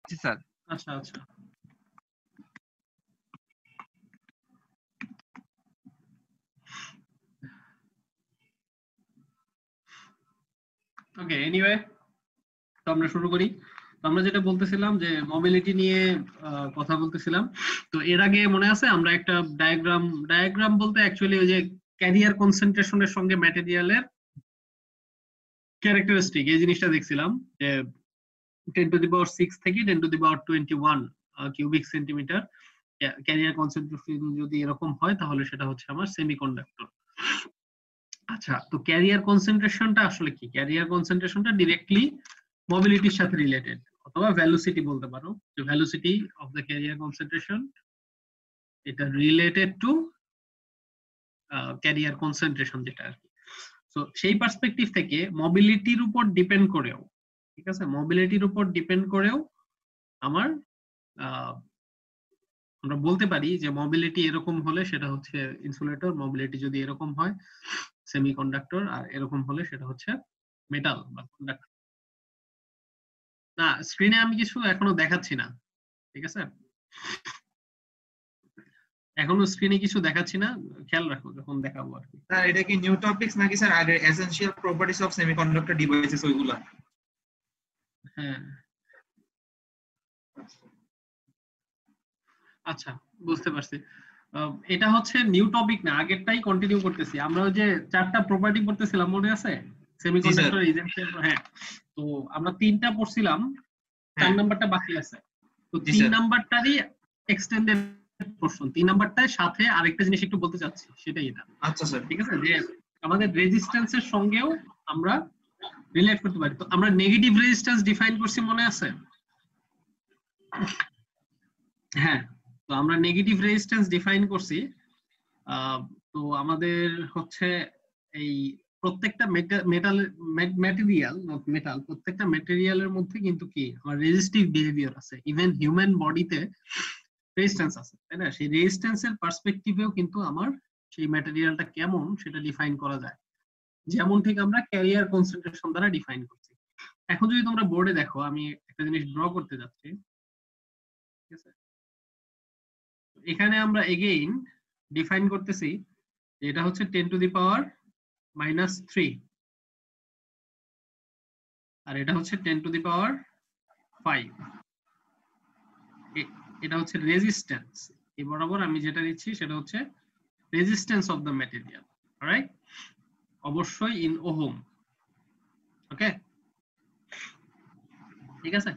জি sir. আচ্ছা আচ্ছা, ওকে, anyway তো আমরা শুরু করি। তো আমরা যেটা বলতেছিলাম যে মোবিলিটি নিয়ে কথা বলতেছিলাম। তো এর আগে মনে আছে আমরা একটা ডায়াগ্রাম বলতে অ্যাকচুয়ালি ওই যে ক্যারিয়ার কনসেন্ট্রেশনের সঙ্গে ম্যাটেরিয়ালের ক্যারেক্টারিস্টিক এই জিনিসটা দেখছিলাম যে 10⁻⁶ থেকে 10⁻21 কিউবিক সেন্টিমিটার ক্যারিয়ার কনসেন্ট্রেশন যদি এরকম হয় তাহলে সেটা হচ্ছে আমার সেমিকন্ডাক্টর। আচ্ছা, তো ক্যারিয়ার কনসেন্ট্রেশনটা আসলে কি? ক্যারিয়ার কনসেন্ট্রেশনটা ডিরেক্টলি মোবিলিটির সাথে রিলেটেড, অথবা ভ্যালোসিটি বলতে পারো, যে velocity of the career concentration এটা রিলেটেড টু ক্যারিয়ার কনসেন্ট্রেশন যেটা আর কি। তো সেই পার্সপেক্টিভ থেকে মোবিলিটির উপর ডিপেন্ড করেও, ঠিক আছে, মোবিলিটির উপর ডিপেন্ড করেও আমার আমরা বলতে পারি যে মোবিলিটি এরকম হলে সেটা হচ্ছে ইনসুলেটর, মোবিলিটি যদি এরকম হয় সেমিকন্ডাক্টর, আর এরকম হলে সেটা হচ্ছে মেটাল বা কন্ডাক্টর। না, স্ক্রিনে আমি কিছু এখনো দেখাচ্ছি না, ঠিক আছে, এখনো স্ক্রিনে কিছু দেখাচ্ছি না, খেয়াল রাখো যখন দেখাবো আর কি। স্যার এটা কি নিউ টপিকস নাকি স্যার আগে essential properties of semiconductor devices ওইগুলা? হ্যাঁ, আচ্ছা, বুঝতে পারছি। এটা হচ্ছে নিউ টপিক না, আগেরটাই কন্টিনিউ করতেছি। আমরা ওই যে 4টা প্রপার্টি পড়তেছিলাম মনে আছে, সেমিকন্ডাক্টর এজেন্সিয়াল। হ্যাঁ, তো আমরা 3টা পড়ছিলাম, 4 নাম্বারটা বাকি আছে। তো 3 নাম্বারটারই এক্সটেন্ডেড পোরশন, 3 নাম্বারটার সাথে আরেকটা জিনিস একটু বলতে চাচ্ছি, সেটাই এটা। আচ্ছা স্যার, ঠিক আছে, যে আমাদের রেজিস্ট্যান্সের সঙ্গেও আমরা রিলেট করতে পারি। তো আমরা নেগেটিভ রেজিস্ট্যান্স ডিফাইন করছি মনে আছে? হ্যাঁ, তো আমরা নেগেটিভ রেজিস্ট্যান্স ডিফাইন করছি। তো আমাদের হচ্ছে এই প্রত্যেকটা মেটাল প্রত্যেকটা ম্যাটেরিয়ালের মধ্যে কিন্তু কি আমার রেজিস্টিভ বিহেভিয়ার আছে, ইভেন হিউম্যান বডিতে রেজিস্ট্যান্স আছে, তাই না? সেই রেজিস্ট্যান্সের পার্সপেক্টিভেও কিন্তু আমার সেই ম্যাটেরিয়ালটা কেমন সেটা ডিফাইন করা যায়, যেমন ঠিক আমরা ক্যারিয়ার কনসেন্ট্রেশন দ্বারা ডিফাইন করছি। এখন যদি তোমরা বোর্ডে দেখো, আমি একটা জিনিস ড্র করতে যাচ্ছি, ঠিক আছে, এখানে আমরা এগেইন ডিফাইন করতেছি যে এটা হচ্ছে 10⁻³ আর এটা হচ্ছে 10⁵। এটা হচ্ছে রেজিস্ট্যান্স। এই বরাবর আমি যেটা দিচ্ছি সেটা হচ্ছে resistance of the material, right? অবশ্যই ইন ওহম। ওকে, ঠিক আছে।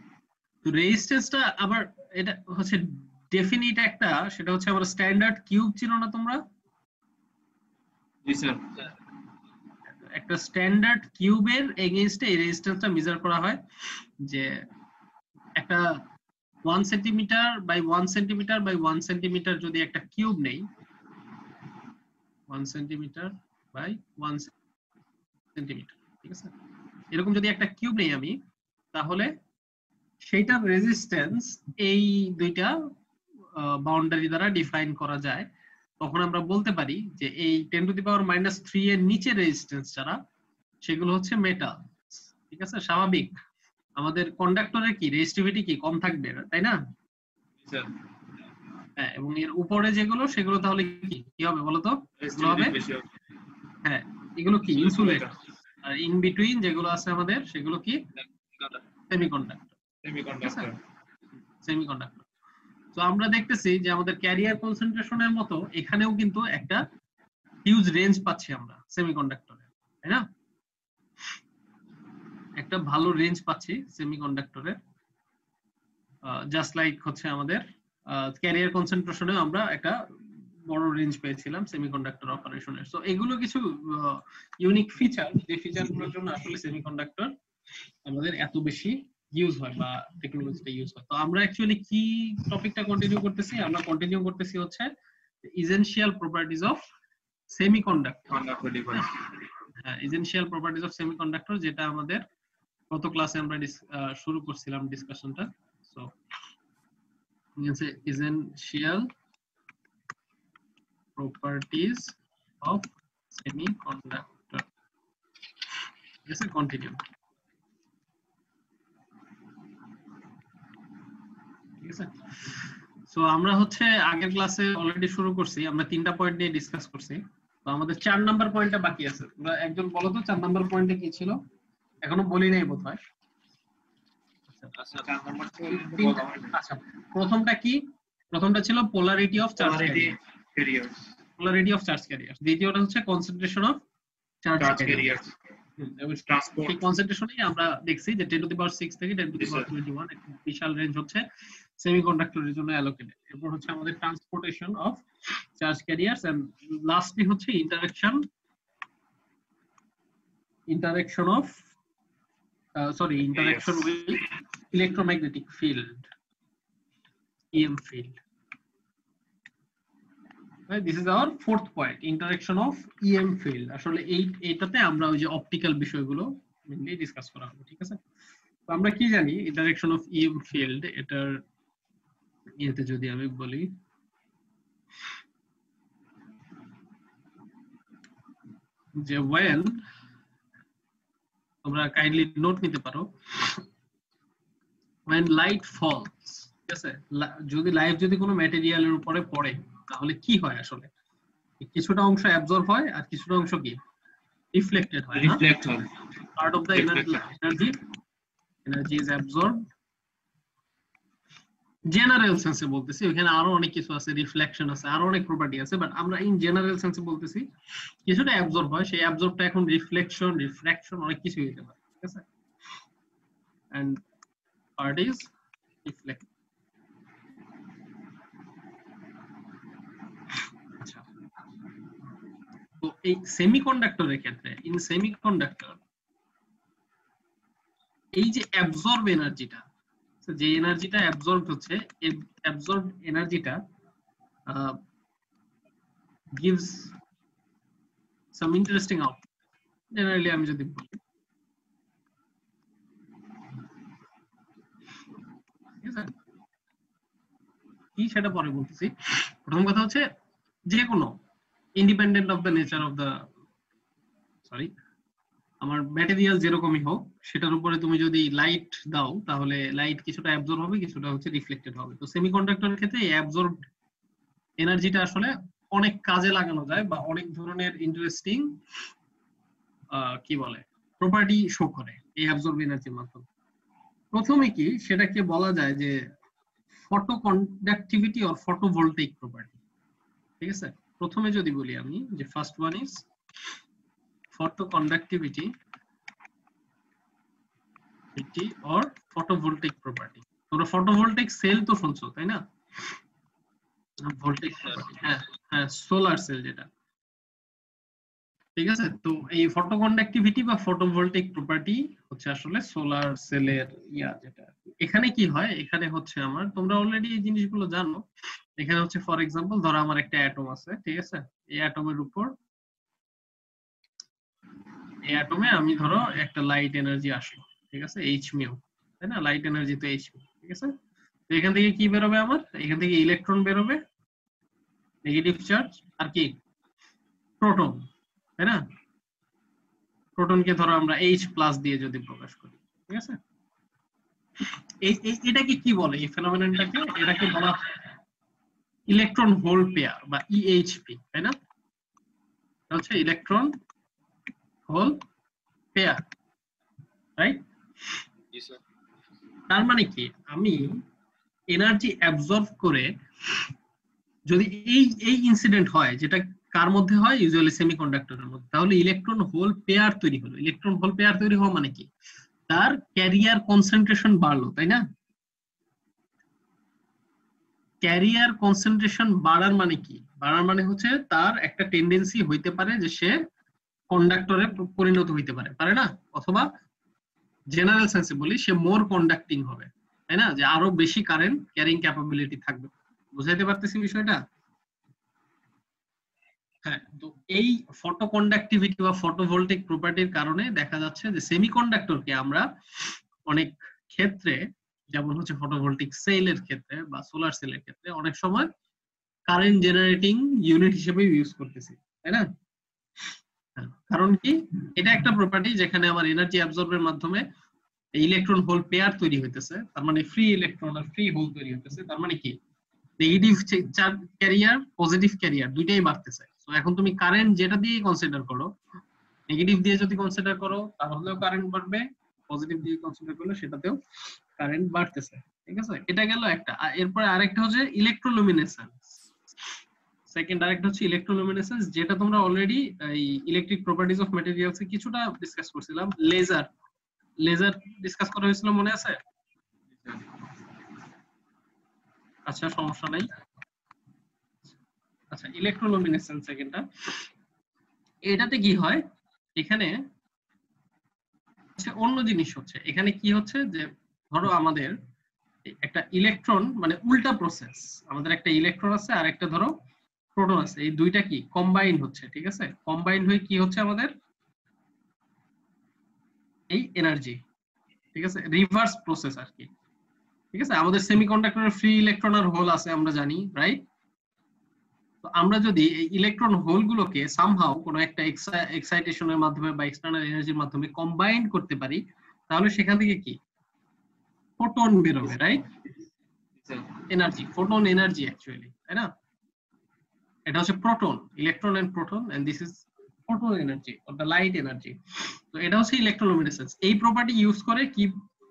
তো রেজিস্ট্যান্সটা আবার এটা হচ্ছে ডেফিনিট একটা, সেটা হচ্ছে আমার স্ট্যান্ডার্ড কিউব ছিল না তোমরা? জি স্যার। একটা স্ট্যান্ডার্ড কিউবের এগেইনস্টে এই রেজিস্ট্যান্সটা মেজার করা হয়, যে একটা 1 centimetre by 1 centimetre by 1 centimetre যদি একটা কিউব নেই, 1 সেন্টিমিটার বাই 1 সেন্টিমিটার, ঠিক আছে, এরকম যদি একটা কিউব নেই আমি, তাহলে সেইটার রেজিস্ট্যান্স এই দুইটা বাউন্ডারি দ্বারা ডিফাইন করা যায়। তখন আমরা বলতে পারি যে এই 10⁻³ এর নিচে রেজিস্ট্যান্স যারা, সেগুলো হচ্ছে মেটাল, ঠিক আছে। স্বাভাবিক, আমাদের কন্ডাক্টরের কি রেজিস্টিভিটি কি কম থাকবে, তাই না? হ্যাঁ, এবং এর উপরে যেগুলো সেগুলো তাহলে কি হবে বলতো? এগুলো হবে, হ্যাঁ, এগুলো কি ইনসুলেটর, আর ইন বিটুইন যেগুলো আছে আমাদের সেগুলো কি সেমিকন্ডাক্টর। তো আমরা দেখতেছি যে আমাদের ক্যারিয়ার কনসেন্ট্রেশনের মতো এখানেও কিন্তু একটা হিউজ রেঞ্জ পাচ্ছি আমরা সেমিকন্ডাক্টরে, তাই না? একটা ভালো রেঞ্জ পাচ্ছি সেমিকন্ডাক্টরে, জাস্ট লাইক হচ্ছে আমাদের ক্যারিয়ার কনসেন্ট্রেশনে আমরা একটা বড় রেঞ্জ পেয়েছিলাম সেমিকন্ডাক্টর অপারেশনের। সো এগুলো কিছু ইউনিক ফিচার, যে ফিচারগুলোর জন্য আসলে সেমিকন্ডাক্টর আমাদের এত বেশি ইউজ হয় বা টেকনোলজিটা ইউজ হয়। তো আমরা অ্যাকচুয়ালি কি টপিকটা কন্টিনিউ করতেছি? আমরা কন্টিনিউ করতেছি হচ্ছে এসেনশিয়াল প্রপার্টিজ অফ সেমিকন্ডাক্টর। হ্যাঁ, এসেনশিয়াল প্রপার্টিজ অফ সেমিকন্ডাক্টর, যেটা আমাদের গত ক্লাসে আমরা শুরু করছিলাম ডিসকাশনটা। So essential properties of semiconductor. Yes, continue. ঠিক আছে। সো আমরা হচ্ছে আগের ক্লাসে অলরেডি শুরু করছি, আমরা 3টা পয়েন্ট নিয়ে ডিসকাস করছি। তো আমাদের 4 নাম্বার পয়েন্টটা বাকি আছে। তোমরা একজন বলো তো 4 নাম্বার পয়েন্টে কি ছিল, এখনো বলি নাই বোধহয়। আচ্ছা, প্রথমটা কি? প্রথমটা ছিল polarity of charge carriers, polarity of charge carriers. দ্বিতীয়টা হচ্ছে কনসেন্ট্রেশন অফ চার্জ ক্যারিয়ার্স। সেই কনসেন্ট্রেশনই আমরা দেখছি যে 10 টু দি পাওয়ার 6 থেকে 10 টু দি পাওয়ার 21 একটা বিশাল রেঞ্জ হচ্ছে সেমিকন্ডাক্টরের জন্য অ্যালোকেটেড। এরপর হচ্ছে আমাদের transportation of charge carriers, and lastly হচ্ছে interaction of interaction with electromagnetic field, EM field. Right, this is our fourth point, interaction of EM field. আসলে এইটাতে আমরা ওই যে অপটিক্যাল বিষয়গুলো মেইনলি ডিসকাস করা হবে, ঠিক আছে। তো আমরা কি জানি interaction of EM field, এটার ইয়েতে যদি আমি বলি যে when, তোমরা কাইন্ডলি নোট নিতে পারো, when light falls, ঠিক আছে, যদি লাইট যদি কোনো ম্যাটেরিয়ালের উপরে পড়ে তাহলে কি হয়? আসলে কিছুটা অংশ অ্যাবজর্ব হয় আর কিছুটা অংশ কি রিফ্লেক্টেড হয়। Part of the energy is absorbed, general সেন্সে বলতেছি, ওখানে আরো অনেক কিছু আছে, রিফ্লেকশন আছে, আরো অনেক প্রপার্টি আছে, বাট আমরা ইন জেনারেল সেন্সে বলতেছি কিছুটা অ্যাবজর্ব হয়, সেই অ্যাবজর্বটা এখন রিফ্লেকশন, রিফ্র্যাকশন, অনেক কিছু হতে পারে, ঠিক আছে। And part is reflected. আচ্ছা, তো এই সেমিকন্ডাক্টরের ক্ষেত্রে, ইন সেমিকন্ডাক্টর এই যে অ্যাবজর্ব এনার্জিটা, যে এনার্জিটা অ্যাবজর্ব হচ্ছে, এই অ্যাবজর্ব এনার্জিটা gives some interesting output. Generally আমি যদি বলি, কি সেটা পরে বলতেছি। প্রথম কথা হচ্ছে যে কোনো independent of the nature of the আমার ম্যাটেরিয়াল যেরকমই হোক, সেটার উপরে তুমি যদি লাইট দাও তাহলে লাইট কিছুটা অ্যাবজর্ব হবে, কিছুটা হচ্ছে রিফ্লেক্টেড হবে। তো সেমিকন্ডাক্টরের ক্ষেত্রে এই অ্যাবজর্ব এনার্জিটা আসলে অনেক কাজে লাগানো যায় বা অনেক ধরনের ইন্টারেস্টিং কি বলে প্রপার্টি শো করে এই অ্যাবজর্ব এনার্জির মাধ্যমে। প্রথমে কি সেটাকে বলা যায় যে photo conductivity or photovoltaic property, ঠিক আছে। প্রথমে যদি বলি আমি যে first one is photo conductivity or photovoltaic property. তোমরা ফটোভোল্টাইক সেল তো শুনছো, তাই না? ভোল্টেজ, হ্যাঁ হ্যাঁ, সোলার সেল যেটা, ঠিক আছে। তো এই ফটোকন্ডাক্টিভিটি বা ফটোভোল্টাইক প্রপার্টি হচ্ছে আসলে সোলার সেলের যেটা। এখানে কি হয়, এখানে হচ্ছে আমার, তোমরা অলরেডি এই জিনিসগুলো জানো, এখানে হচ্ছে ফর এক্সাম্পল ধরো আমার একটা অ্যাটম আছে, ঠিক আছে। এই অ্যাটমের উপর, এই অ্যাটমে আমি ধরো একটা লাইট এনার্জি আসলো, ঠিক আছে, এইচ মিউ, তাই না? লাইট এনার্জি তো এইচ মিউ, ঠিক আছে। তো এখান থেকে কি বেরোবে আমার? এখান থেকে ইলেকট্রন বেরোবে, নেগেটিভ চার্জ, আর কি প্রোটন, তাই না? প্রোটনকে ধরো আমরা এইচ প্লাস দিয়ে যদি প্রকাশ করি, ঠিক আছে। এটাকে কি বলে, এই ফেনোমেননটাকে? এটাকে বলা ইলেকট্রন হোল পেয়ার বা ইএইচপি, তাই না? এটা হচ্ছে ইলেকট্রন হোল পেয়ার, রাইট? জি স্যার। তার মানে কি, আমি এনার্জি অ্যাবজর্ব করে যদি এই ইনসিডেন্ট হয়, যেটা কার মধ্যে হয়? ইউজুয়ালি সেমিকন্ডাক্টরের মধ্যে, তাহলে ইলেকট্রন হোল পেয়ার তৈরি হলো। ইলেকট্রন হোল পেয়ার তৈরি হওয়া মানে কি? তার ক্যারিয়ার কনসেন্ট্রেশন বাড়লো, তাই না? ক্যারিয়ার কনসেন্ট্রেশন বাড়ার মানে কি? বাড়ার মানে হচ্ছে তার একটা টেন্ডেন্সি হইতে পারে যে সে কন্ডাক্টরে পরিণত হইতে পারে, পারে না? অথবা জেনারেল সেন্সে বলি, সে মোর কন্ডাক্টিং হবে, তাই না? যে আরো বেশি কারেন্ট ক্যারিং ক্যাপাবিলিটি থাকবে। বুঝাইতে পারতেছি বিষয়টা? হ্যাঁ। তো এই ফটোকন্ডাক্টিভিটি বা ফটোভোল্টাইক প্রপার্টির কারণে দেখা যাচ্ছে যে সেমিকন্ডাক্টরকে আমরা অনেক ক্ষেত্রে, যেমন হচ্ছে ফটোভোল্টাইক সেলের ক্ষেত্রে বা সোলার সেলের ক্ষেত্রে, অনেক সময় কারেন্ট জেনারেটিং ইউনিট হিসেবে ইউজ করতেছি, তাই না? কারণ কি, এটা একটা প্রপার্টি যেখানে আমার এনার্জি অ্যাবজর্বের মাধ্যমে ইলেকট্রন হোল পেয়ার তৈরি হইতেছে, তার মানে ফ্রি ইলেকট্রন আর ফ্রি হোল তৈরি হইতেছে, তার মানে কি negative charge carrier positive career দুইটাই বাড়তেছে। তো এখন তুমি কারেন্ট যেটা দিয়ে কনসিডার করো, নেগেটিভ দিয়ে যদি কনসিডার করো তাহলেও কারেন্ট বাড়বে, পজিটিভ দিয়ে কনসিডার করলে সেটাতেও কারেন্ট বাড়তেছে, ঠিক আছে। এটা গেল একটা। এরপরে আরেকটা হচ্ছে ইলেকট্রোলুমিনেসেন্স। সেকেন্ড আরেকটা হচ্ছে ইলেকট্রোলুমিনেসেন্স, যেটা তোমরা অলরেডি এই ইলেকট্রিক প্রপার্টিজ অফ ম্যাটেরিয়ালস এ কিছুটা ডিসকাস করছিলাম। লেজার লেজার ডিসকাস করা হয়েছিল, মনে আছে? আচ্ছা, সমস্যা নাই। আচ্ছা, ইলেকট্রোলুমিনেসেন্স সেকেন্ডটা, এটাতে কি হয়, এখানে অন্য জিনিস হচ্ছে। এখানে কি হচ্ছে যে ধরো আমাদের একটা ইলেকট্রন, মানে উল্টা প্রসেস, আমাদের একটা ইলেকট্রন আছে আর একটা ধরো প্রোটন আছে, এই দুইটা কি কম্বাইন হচ্ছে, ঠিক আছে। কম্বাইন হয়ে কি হচ্ছে আমাদের এই এনার্জি, ঠিক আছে, রিভার্স প্রসেস আর কি, ঠিক আছে। আমাদের সেমিকন্ডাক্টরের ফ্রি ইলেকট্রন আর হোল আছে আমরা জানি, রাইট? তো আমরা যদি এই ইলেকট্রন হোল গুলোকে সামহাউ কোনো একটা এক্সাইটেশনের মাধ্যমে বা এক্সটার্নাল এনার্জির মাধ্যমে কম্বাইন করতে পারি, তাহলে সেখান থেকে কি ফোটন বেরোবে, right? Energy, photon energy actually, তাই না? এটা হচ্ছে proton, electron and proton, and this is photon energy or the light energy. তো এটা হচ্ছে ইলেকট্রোলুমিনেসেন্স। এই প্রপার্টি ইউজ করে কি,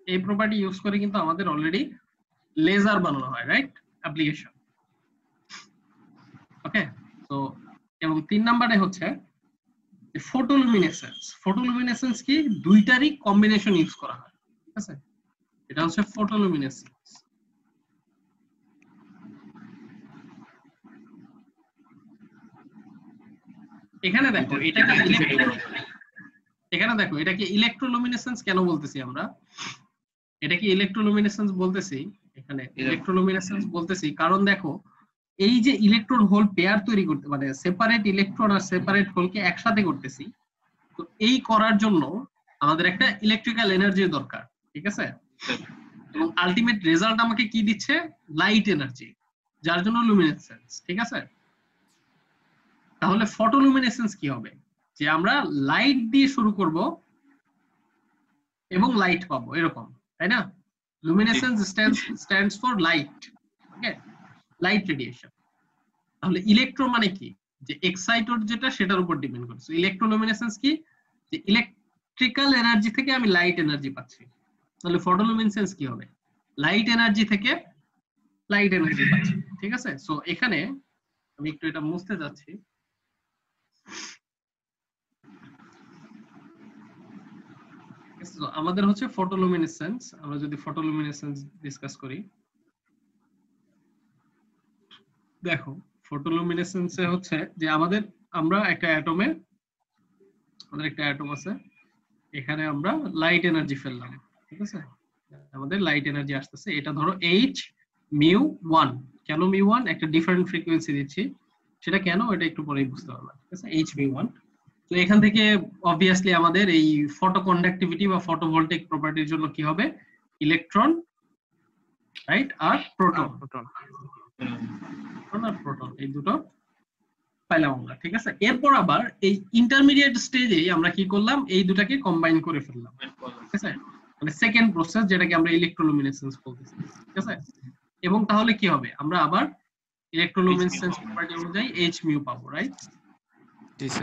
এই প্রপার্টি ইউজ করে কিন্তু আমাদের অলরেডি লেজার বানানো হয়, রাইট? অ্যাপ্লিকেশন, ওকে। তো এবং 3 নম্বরে হচ্ছে ফটোলুমিনেসেন্স। ফটোলুমিনেসেন্স কি, দুইটারই কম্বিনেশন ইউজ করা হয়, ঠিক আছে। এটা হচ্ছে ফটোলুমিনেসেন্স। এখানে দেখো এটাকে ইলেকট্রোলুমিনেসেন্স কেন বলতেছি আমরা, এটা কি ইলেকট্রোলুমিনেসেন্স বলতেছি, এখানে ইলেকট্রোলুমিনেসেন্স বলতেছি কারণ দেখো এই যে ইলেকট্রন হোল পেয়ার তৈরি করতে, মানে সেপারেট ইলেকট্রন আর সেপারেট হোলকে একসাথে করতেছি, তো এই করার জন্য আমাদের একটা ইলেকট্রিক্যাল এনার্জির দরকার, ঠিক আছে। এবং আলটিমেট রেজাল্ট আমাকে কি দিচ্ছে, লাইট এনার্জি, যার জন্য লুমিনেসেন্স, ঠিক আছে। তাহলে ফটোলুমিনেসেন্স কি হবে, যে আমরা লাইট দিয়ে শুরু করব এবং লাইট পাবো, এরকম, তাই না? Luminescence stands for light, okay, light radiation. তাহলে ইলেকট্রো মানে কি, যে এক্সাইটর যেটা সেটার উপর ডিপেন্ড করছে। ইলেকট্রোলুমিনেসেন্স কি, যে ইলেকট্রিক্যাল এনার্জি থেকে আমি লাইট এনার্জি পাচ্ছি। তাহলে ফটোলুমিনেসেন্স কি হবে, লাইট এনার্জি থেকে লাইট এনার্জি পাচ্ছি, ঠিক আছে। সো এখানে আমি একটু এটা মুছতে যাচ্ছি। আমাদের হচ্ছে ফটোলুমিনেসেন্স, আমরা যদি ফটোলুমিনেসেন্স ডিসকাস করি, দেখো ফটোলুমিনেসেন্সে হচ্ছে যে আমরা একটা অ্যাটমে, আমাদের একটা অ্যাটম আছে, এখানে আমরা লাইট এনার্জি ফেললাম, ঠিক আছে। আমাদের লাইট এনার্জি আসতেছে, এটা ধরো h-μ1। কেন μ1, একটা ডিফারেন্ট ফ্রিকোয়েন্সি দিচ্ছি, সেটা কেন এটা একটু পরেই বুঝতে পারবে, ঠিক আছে। h-μ1। তো এখান থেকে অবভিয়াসলি আমাদের এই ফটো কন্ডাক্টিভিটি বা ফটোভোল্টেইক প্রপার্টির জন্য কি হবে, ইলেকট্রন, রাইট, আর প্রোটন, প্রোটন এই দুটো পাইলাম আমরা, ঠিক আছে। এরপর আবার এই ইন্টারমিডিয়েট স্টেজে আমরা কি করলাম, এই দুটাকে কম্বাইন করে ফেললাম, ঠিক আছে, মানে সেকেন্ড প্রসেস যেটাকে আমরা ইলেকট্রোলুমিনেসেন্স বলতেছি, ঠিক আছে। এবং তাহলে কি হবে, আমরা আবার ইলেকট্রোলুমিনেসেন্স প্রপার্টি অনুযায়ী h-μ পাবো, রাইট,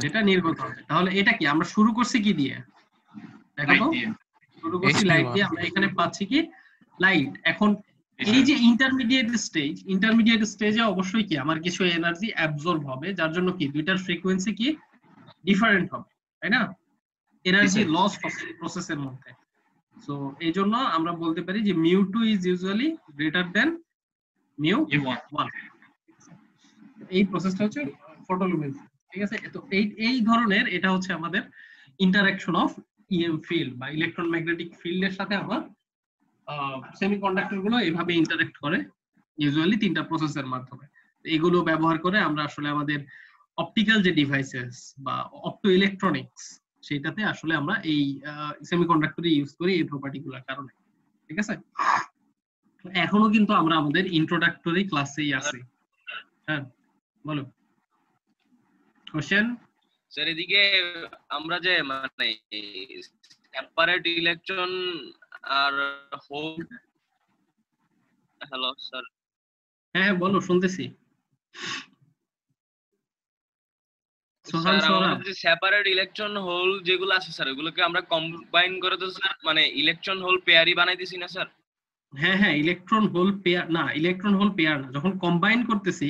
যেটা নির্গত হবে। তাহলে এটা কি আমরা শুরু করছি কি দিয়ে, দেখো তো, শুরু করছি লাইট দিয়ে, আমরা এখানে পাচ্ছি কি লাইট। এখন এই যে ইন্টারমিডিয়েট স্টেজে অবশ্যই কি আমার কিছু এনার্জি অ্যাবজর্ব হবে, যার জন্য কি দুইটার ফ্রিকোয়েন্সি কি ডিফারেন্ট হবে, তাই না, এনার্জি লস হবে প্রসেসের মধ্যে। সো এই জন্য আমরা বলতে পারি যে μ2 ইজ ইউজুয়ালি গ্রেটার দেন μ1। এই প্রসেসটা হচ্ছে ফটোলুমিনেসেন্স, ঠিক আছে। তো এই ধরনের, এটা হচ্ছে আমাদের ইন্টারঅ্যাকশন অফ ইএম ফিল্ড বা ইলেকট্রন ম্যাগনেটিক ফিল্ডের সাথে আমার সেমিকন্ডাক্টর গুলো এভাবে ইন্টারঅ্যাক্ট করে, ইউজুয়ালি 3টা প্রসেসের মাধ্যমে। এগুলো ব্যবহার করে আমরা আসলে আমাদের অপটিক্যাল যে ডিভাইসেস বা অপটো ইলেকট্রনিক্স, সেটাতে আসলে আমরা এই সেমিকন্ডাক্টর ইউজ করি এই প্রপার্টিগুলোর কারণে, ঠিক আছে। এখনো কিন্তু আমরা আমাদের ইন্ট্রোডাক্টরি ক্লাসেই আছি। হ্যাঁ, বলো কোশ্চেন। স্যার এদিকে আমরা যে মানে সেপারেট ইলেকট্রন আর হোল, হ্যালো স্যার। হ্যাঁ বলো, শুনতেছি। সোহান স্যার সোহরাব, আমাদের যে সেপারেট ইলেকট্রন হোল যেগুলো আছে স্যার, ওগুলোকে আমরা কম্বাইন করে তো স্যার মানে ইলেকট্রন হোল পেয়ারই বানাইতেছি না স্যার? হ্যাঁ হ্যাঁ, ইলেকট্রন হোল পেয়ার না, ইলেকট্রন হোল পেয়ার না, যখন কম্বাইন করতেছি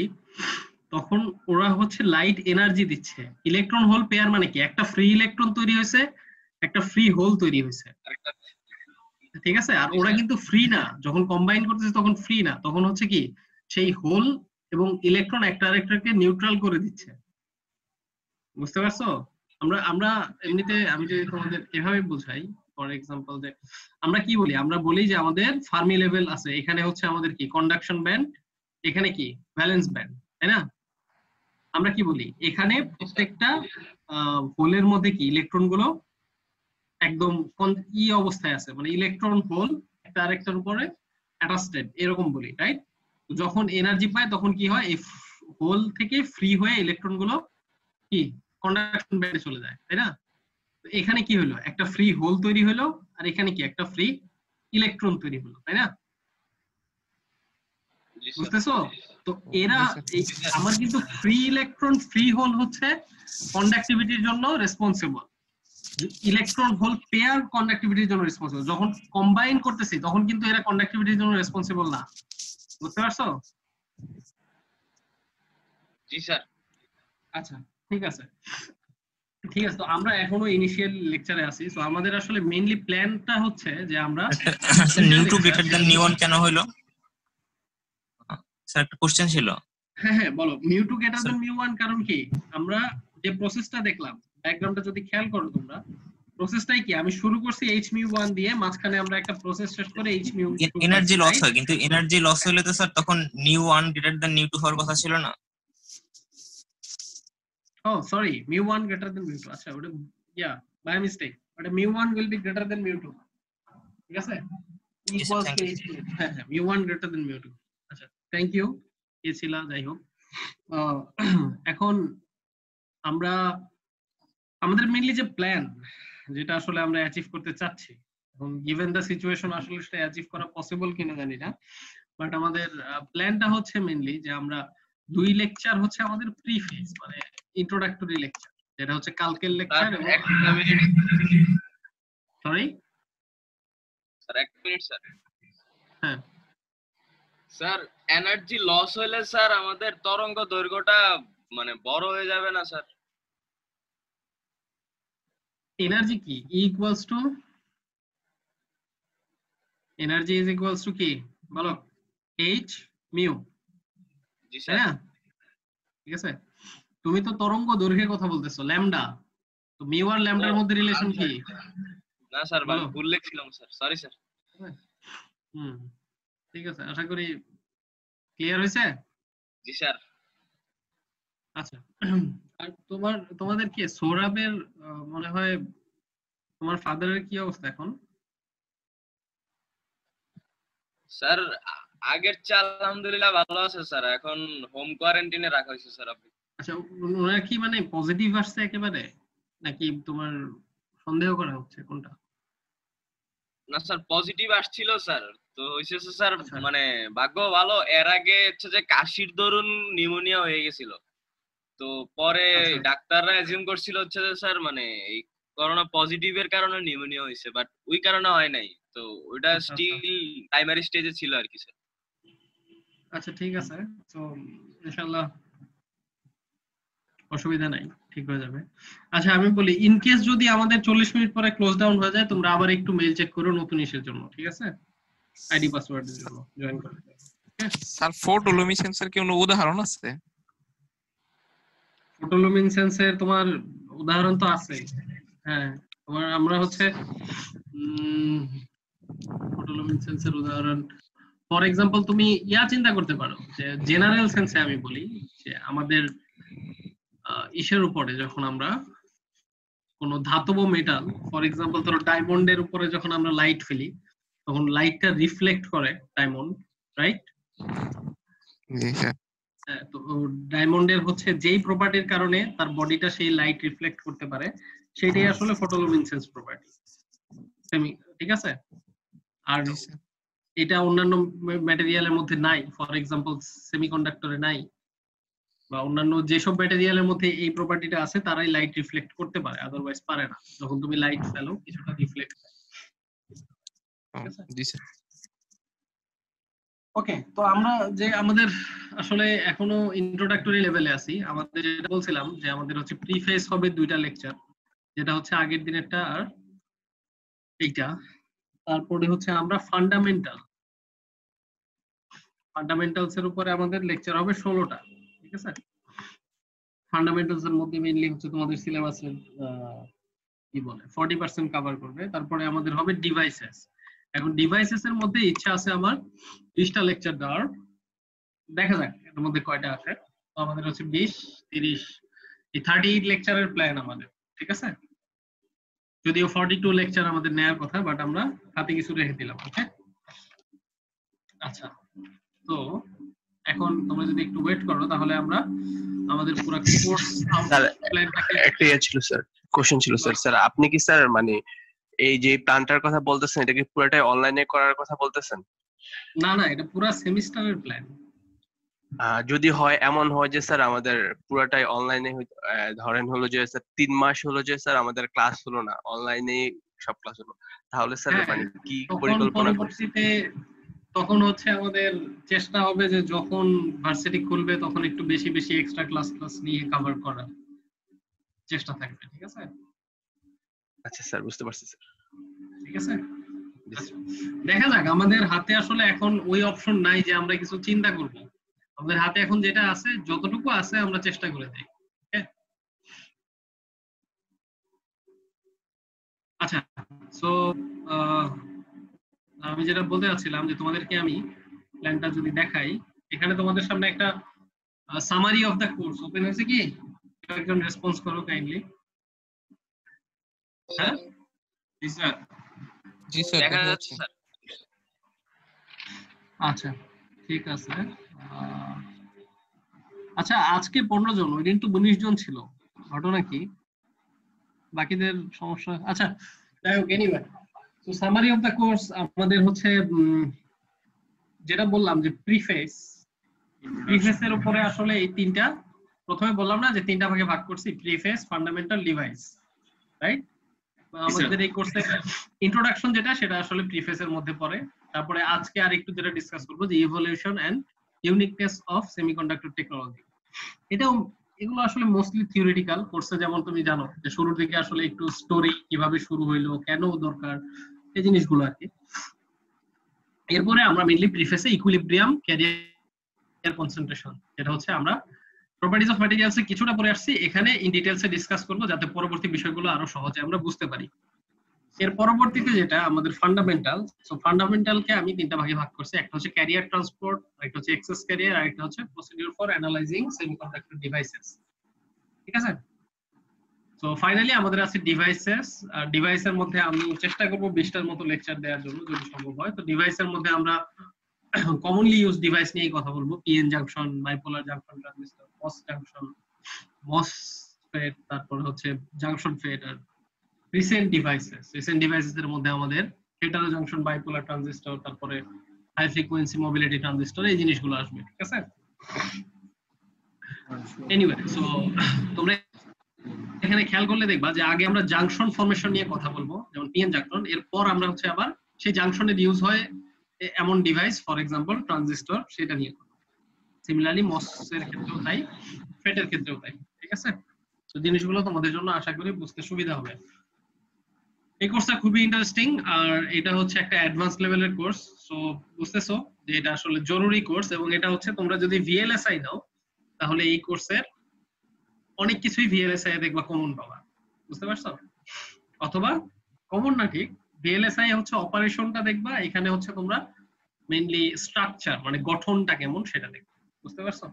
তখন ওরা হচ্ছে লাইট এনার্জি দিচ্ছে। ইলেকট্রন হোল পেয়ার মানে কি, একটা ফ্রি ইলেকট্রন তৈরি হয়েছে, একটা ফ্রি হোল তৈরি হয়েছে, ঠিক আছে? আর ওরা কিন্তু ফ্রি না, যখন কম্বাইন করতেছে তখন ফ্রি না, তখন হচ্ছে কি সেই হোল এবং ইলেকট্রন একটা আরেকটাকে নিউট্রাল করে দিচ্ছে। বুঝতে পারছো? আমরা আমরা এমনিতে আমি যদি তোমাদের এভাবে বুঝাই, ফর এক্সাম্পল, যে আমরা কি বলি, আমরা বলি যে আমাদের ফার্মি লেভেল আছে, এখানে হচ্ছে আমাদের কি কন্ডাকশন ব্যান্ড, এখানে কি ভ্যালেন্স ব্যান্ড, তাই না? আমরা কি বলি, এখানে প্রত্যেকটা হোলের মধ্যে কি ইলেকট্রন গুলো একদম ই অবস্থায় আছে, মানে ইলেকট্রন হোল একটা আরেকটার উপরে অ্যাটাচড এরকম বলি, রাইট? যখন এনার্জি পায় তখন কি হয়, এই হোল থেকে ফ্রি হয়ে ইলেকট্রন গুলো কি কন্ডাকশন ব্যান্ডে চলে যায়, তাই না? এখানে কি হলো, একটা ফ্রি হোল তৈরি হলো, আর এখানে কি একটা ফ্রি ইলেকট্রন তৈরি হলো, তাই না? বুঝতেছো? তো এরা আমার কিন্তু ফ্রি ইলেকট্রন ফ্রি হোল হচ্ছে কন্ডাক্টিভিটির জন্য রেসপন্সিবল, ইলেকট্রন হোল পেয়ার কন্ডাক্টিভিটির জন্য রেসপন্সিবল। যখন কম্বাইন করতেছি তখন কিন্তু এরা কন্ডাক্টিভিটির জন্য রেসপন্সিবল না। বুঝতে পারছো? জি স্যার। আচ্ছা ঠিক আছে, ঠিক আছে। তো আমরা এখনো ইনিশিয়াল লেকচারে আছি, তো আমাদের আসলে মেইনলি প্ল্যানটা হচ্ছে যে আমরা nu two greater than nu one কেন হলো স্যার? একটা কোশ্চেন ছিল। হ্যাঁ হ্যাঁ বলো, mu two greater than mu one কারণ কি? আমরা যে প্রসেসটা দেখলাম, ডায়াগ্রামটা যদি খেয়াল করো তোমরা, প্রসেসটাই কি, আমি শুরু করছি এইচ মিউ ওয়ান দিয়ে, মাঝখানে আমরা একটা প্রসেস শেষ করে এইচ মিউ এনার্জি লস হয়, কিন্তু এনার্জি লস হলে তো স্যার তখন nu one greater than nu two হওয়ার কথা ছিল না? Oh, sorry, mu1 greater than mu2. আচ্ছা ওটা yeah, by mistake. ওটা mu1 will be greater than mu2. ঠিক আছে? Equals to h. হ্যাঁ হ্যাঁ, mu1 greater than mu2. আচ্ছা, thank you. কে ছিল যাই হোক। এখন আমরা আমাদের মেইনলি যে প্ল্যান, যেটা আসলে আমরা অ্যাচিভ করতে চাচ্ছি, এখন given the situation আসলে সেটা অ্যাচিভ করা পসিবল কিনা জানি না, বাট আমাদের প্ল্যানটা হচ্ছে মেইনলি যে আমরা 2 লেকচার হচ্ছে আমাদের প্রি ফেজ, মানে ইন্ট্রোডাক্টরি লেকচার, যেটা হচ্ছে কালকের লেকচার। সরি স্যার এক মিনিট স্যার। হ্যাঁ স্যার এনার্জি লস হলে স্যার আমাদের তরঙ্গ দৈর্ঘ্যটা মানে বড় হয়ে যাবে না স্যার? এনার্জি কি equals to, energy is equals to কি বলো, এইচ মিউ, জি তাই স্যার। না? ঠিক আছে, তুমি তো তরঙ্গ দৈর্ঘ্যের কথা বলতেছো, ল্যামডা, তো মিউ আর ল্যামডার মধ্যে রিলেশন কি? না স্যার বলো। ভুল লিখছিলাম স্যার, সরি স্যার। হুম, ঠিক আছে, আশা করি ক্লিয়ার হয়েছে। জি স্যার। আচ্ছা, আর তোমাদের কি সৌরভের মনে হয় তোমার ফাদারের কি অবস্থা এখন? স্যার আগের চাল আলহামদুলিল্লাহ ভালো আছে স্যার, এখন হোম কোয়ারেন্টাইনে রাখা হয়েছে স্যার। আপনি আচ্ছা, ওনার কি মানে পজিটিভ আসছে একেবারে, নাকি তোমার সন্দেহ করা হচ্ছে কোনটা? না স্যার পজিটিভ আসছিল স্যার, তো হইছে স্যার আচ্ছা। মানে ভাগ্য ভালো, এর আগে হচ্ছে যে কাশির দরুন নিউমোনিয়া হয়ে গেছিল, তো পরে আচ্ছা। ডাক্তাররা অ্যাজিউম করছিল হচ্ছে যে স্যার মানে এই করোনা পজিটিভের কারণে নিউমোনিয়া হয়েছে, বাট ওই কারণে হয় নাই, তো ওটা আচ্ছা, স্টিল প্রাইমারি স্টেজে ছিল আর কি স্যার। আচ্ছা ঠিক আছে, তো ইনশাআল্লাহ অসুবিধা নাই, ঠিক হয়ে যাবে। আচ্ছা আমি বলি, ইন কেস যদি আমাদের 40 মিনিট পরে ক্লোজ ডাউন হয়ে যায়, তোমরা আবার একটু মেইল চেক করো নতুন ইসের জন্য, ঠিক আছে? আইডি পাসওয়ার্ডের জন্য জয়েন করতে। স্যার ফটোলুমিনেসেন্সের কি কোনো উদাহরণ আছে? ফটোলুমিনেসেন্সের তোমার উদাহরণ তো আছে, হ্যাঁ। তোমার আমরা হচ্ছে ফটোলুমিনেসেন্সের উদাহরণ, ফর এক্সাম্পল তুমি ইয়া চিন্তা করতে পারো, যে জেনারেল সেন্সে আমি বলি যে আমাদের ইসের উপরে যখন আমরা কোনো ধাতব মেটাল, ফর এক্সাম্পল ধরো ডায়মন্ডের উপরে যখন আমরা লাইট ফেলি, তখন লাইটটা রিফ্লেক্ট করে ডায়মন্ড, রাইট? জি স্যার। তো ডায়মন্ডের হচ্ছে যেই প্রপার্টির কারণে তার বডিটা সেই লাইট রিফ্লেক্ট করতে পারে, সেটাই আসলে ফটোলুমিনেসেন্স প্রপার্টি। ঠিক আছে? আর জি স্যার। এটা অন্যান্য ম্যাটেরিয়ালের মধ্যে নাই, ফর এক্সাম্পল সেমিকন্ডাক্টরে নাই, বা অন্যান্য যেসব ম্যাটেরিয়ালের মধ্যে এই প্রপার্টিটা আছে তারাই লাইট রিফ্লেক্ট করতে পারে, আদারওয়াইজ পারে না। যখন তুমি লাইট ফেলো কিছুটা রিফ্লেক্ট হয়। জি স্যার। ওকে, তো আমরা যে আমাদের আসলে এখনো ইন্ট্রোডাক্টরি লেভেলে আছি। আমাদের যেটা বলছিলাম যে আমাদের হচ্ছে প্রিফেস হবে 2টা লেকচার, যেটা হচ্ছে আগের দিনেরটা আর এইটা। তারপরে হচ্ছে আমরা ফান্ডামেন্টালস এর উপরে আমাদের লেকচার হবে 16টা, ঠিক আছে। ফান্ডামেন্টালস এর মধ্যে মেইনলি হচ্ছে তোমাদের সিলেবাসের কি বলে 40% কভার করবে। তারপরে আমাদের হবে ডিভাইসেস। এখন ডিভাইসেস এর মধ্যে ইচ্ছা আছে আমার 20টা লেকচার দেওয়ার, দেখা যাক এর মধ্যে কয়টা আছে। তো আমাদের হচ্ছে 20, 30, এই 38 লেকচারের প্ল্যান আমাদের, ঠিক আছে। যদিও 42 লেকচার আমাদের নেয়ার কথা, বাট আমরা হাতে কিছু রেখে দিলাম। ওকে, আচ্ছা। তো এখন তোমরা যদি একটু ওয়েট করো তাহলে আমরা আমাদের পুরো কোর্স প্ল্যানটাকে একটা ইয়ে ছিল স্যার, কোশ্চেন ছিল স্যার। স্যার আপনি কি স্যার মানে এই যে প্ল্যানটার কথা বলতেছেন এটা কি পুরোটাই অনলাইনে করার কথা বলতেছেন? না না, এটা পুরো সেমিস্টারের প্ল্যান। যদি হয় এমন হয় যে স্যার আমাদের পুরোটাই অনলাইনে, ধরেন হলো যে স্যার 3 মাস হলো যে স্যার আমাদের ক্লাস হলো না, অনলাইনে সব ক্লাস হলো, তাহলে স্যার মানে কি পরিকল্পনা করছেন? তখন হচ্ছে আমাদের চেষ্টা হবে যে যখন ভার্সিটি খুলবে তখন একটু বেশি বেশি এক্সট্রা ক্লাস নিয়ে কভার করার চেষ্টা থাকবে, ঠিক আছে। আচ্ছা স্যার, বুঝতে পারছি স্যার। ঠিক আছে, দেখা যাক। আমাদের হাতে আসলে এখন ওই অপশন নাই যে আমরা কিছু চিন্তা করব। আমাদের হাতে এখন যেটা আছে, যতটুকু আছে আমরা চেষ্টা করে দেই। আচ্ছা, সো আমি যেটা বলতে চাচ্ছিলাম যে তোমাদেরকে আমি প্ল্যানটা যদি দেখাই, এখানে তোমাদের সামনে একটা summary of the course open হয়েছে কি? একজন রেসপন্স করো কাইন্ডলি। হ্যাঁ জি স্যার। জি স্যার, দেখা যাচ্ছে স্যার। আচ্ছা ঠিক আছে। আচ্ছা, আজকে 15 জন, ওই দিন তো 19 জন ছিল, ঘটনা কি? বাকিদের সমস্যা? আচ্ছা যাই হোক, এনিওয়ে, তো সামারি অফ দ্য কোর্স আমাদের হচ্ছে যেটা বললাম যে প্রিফেসের উপরে আসলে এই তিনটা, প্রথমে বললাম না যে তিনটা ভাগে ভাগ করছি, প্রিফেস, ফান্ডামেন্টাল, ডিভাইস, রাইট? আমাদের এই কোর্সের ইন্ট্রোডাকশন যেটা, সেটা আসলে প্রিফেসের মধ্যে পড়ে। তারপরে আজকে আর একটু যেটা ডিসকাস করবো যে evolution and uniqueness of semiconductor technology. এগুলো আসলে মোস্টলি থিওরিটিক্যাল কোর্সে, যেমন তুমি জানো যে শুরুর দিকে আসলে একটু স্টোরি কিভাবে শুরু হইলো, কেন দরকার, এই জিনিসগুলো আর কি। এরপরে আমরা মেইনলি প্রিফেসে ইকুইলিব্রিয়াম, ক্যারিয়ার কনসেন্ট্রেশন, যেটা হচ্ছে আমরা প্রপার্টিজ অফ ম্যাটেরিয়ালস এ কিছুটা পরে আসছি, এখানে ইন ডিটেইলসে ডিসকাস করব যাতে পরবর্তী বিষয়গুলো আরো সহজে আমরা বুঝতে পারি। এর পরবর্তীতে যেটা আমাদের ফান্ডামেন্টাল, সো ফান্ডামেন্টালকে আমি তিনটা ভাগে ভাগ করছি। একটা হচ্ছে ক্যারিয়ার ট্রান্সপোর্ট, একটা হচ্ছে এক্সেস ক্যারিয়ার, আর একটা হচ্ছে procedure for analysing semiconductor devices, ঠিক আছে। তো ফাইনালি আমাদের আছে ডিভাইসেস। আর ডিভাইসের মধ্যে আমি চেষ্টা করব 20টার মতো লেকচার দেওয়ার জন্য যদি সম্ভব হয়। তো ডিভাইসের মধ্যে আমরা কমনলি ইউজ ডিভাইস নিয়ে কথা বলবো, PN junction, bipolar junction transistor, MOS junction, MOSFET, তারপর হচ্ছে জাংশন ফেট। আর রিসেন্ট ডিভাইসেস এর মধ্যে আমাদের হেটারো জাংশন, বাইপোলার ট্রানজিস্টর, তারপরে হাই ফ্রিকোয়েন্সি মোবিলিটি ট্রানজিস্টর, এই জিনিসগুলো আসবে, ঠিক আছে। এনিওয়ে, সো তোমরা এখানে খেয়াল করলে দেখবা যে আগে আমরা জাংশন ফরমেশন নিয়ে কথা বলবো, যেমন পিএন জাংশন। এরপর আমরা হচ্ছে আবার সেই জাংশনের ইউজ হয় এমন ডিভাইস, ফর এক্সাম্পল ট্রানজিস্টর, সেটা নিয়ে কথা। সিমিলারলি মস এর ক্ষেত্রেও তাই, ফেটের ক্ষেত্রেও তাই, ঠিক আছে। তো জিনিসগুলো তোমাদের জন্য আশা করি বুঝতে সুবিধা হবে। এই কোর্সটা খুবই ইন্টারেস্টিং, আর এটা হচ্ছে একটা অ্যাডভান্স লেভেলের কোর্স। সো বুঝতেছো যে এটা আসলে জরুরি কোর্স, এবং এটা হচ্ছে তোমরা যদি ভিএলএসআই নাও তাহলে এই কোর্সের অনেক কিছুই ভিএলএসআই এ দেখবা কমন পাবা, বুঝতে পারছো? অথবা কমন না, ঠিক ভিএলএসআই হচ্ছে অপারেশনটা দেখবা, এখানে হচ্ছে তোমরা মেইনলি স্ট্রাকচার মানে গঠনটা কেমন সেটা দেখবা, বুঝতে পারছো?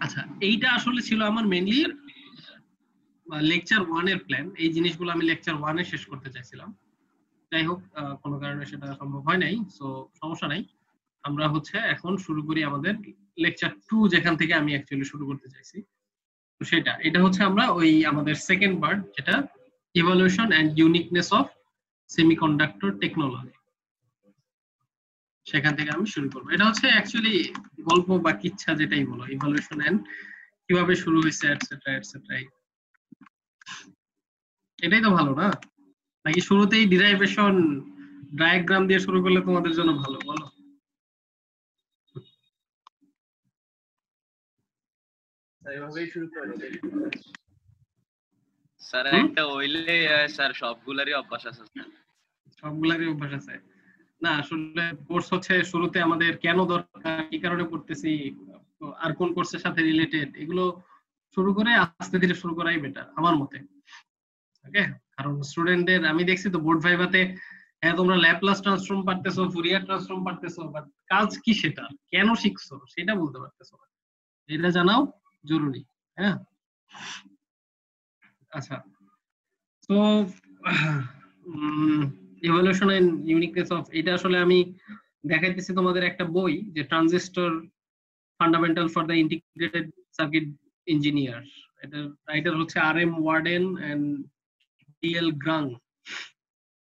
আচ্ছা, এইটা আসলে ছিল আমার মেইনলি লেকচার 1 এর প্ল্যান। এই জিনিসগুলো আমি লেকচার 1 এ শেষ করতে চাইছিলাম, যাই হোক কোনো কারণে সেটা সম্ভব হয় নাই। সো সমস্যা নাই, আমরা হচ্ছে এখন শুরু করি আমাদের লেকচার 2, যেখান থেকে আমি অ্যাকচুয়ালি শুরু করতে চাইছি। তো এটা হচ্ছে আমরা ওই আমাদের সেকেন্ড পার্ট, যেটা evolution and uniqueness of semiconductor technology, সেখান থেকে আমি শুরু করবো। এটা হচ্ছে অ্যাকচুয়ালি গল্প বা কিচ্ছা যেটাই বলো, ইভলিউশন এন্ড কিভাবে শুরু হয়েছে এটসেট্রা এটসেট্রা। এটাই তো ভালো না? নাকি শুরুতেই ডিরাইভেশন ডায়াগ্রাম দিয়ে শুরু করলে তোমাদের জন্য ভালো, বলো? স্যার একটা হইলে স্যার সবগুলারই অভ্যাস আছে স্যার। সবগুলারই অভ্যাস আছে না। আসলে কোর্স হচ্ছে শুরুতে আমাদের কেন দরকার, কি কারণে পড়তেছি, আর কোন কোর্সের সাথে রিলেটেড, এগুলো শুরু করে আস্তে ধীরে শুরু করাই বেটার আমার মতে। ওকে, কারণ স্টুডেন্টদের আমি দেখছি তো বোর্ড ভাইভাতে, হ্যাঁ তোমরা ল্যাপ্লাস ট্রান্সফর্ম পারতেছো, ফুরিয়ার ট্রান্সফর্ম পারতেছো, বাট কাজ কি সেটা কেন শিখছো সেটা বলতে পারতেছো না। এটা জানাও জরুরি। হ্যাঁ, আচ্ছা। তো ইভলিউশন এন্ড ইউনিকনেস অফ, এটা আসলে আমি দেখাইতেছি তোমাদের একটা বই, যে transistor fundamental for the integrated circuit engineer. এটার রাইটার হচ্ছে RM Warden and DL Grung,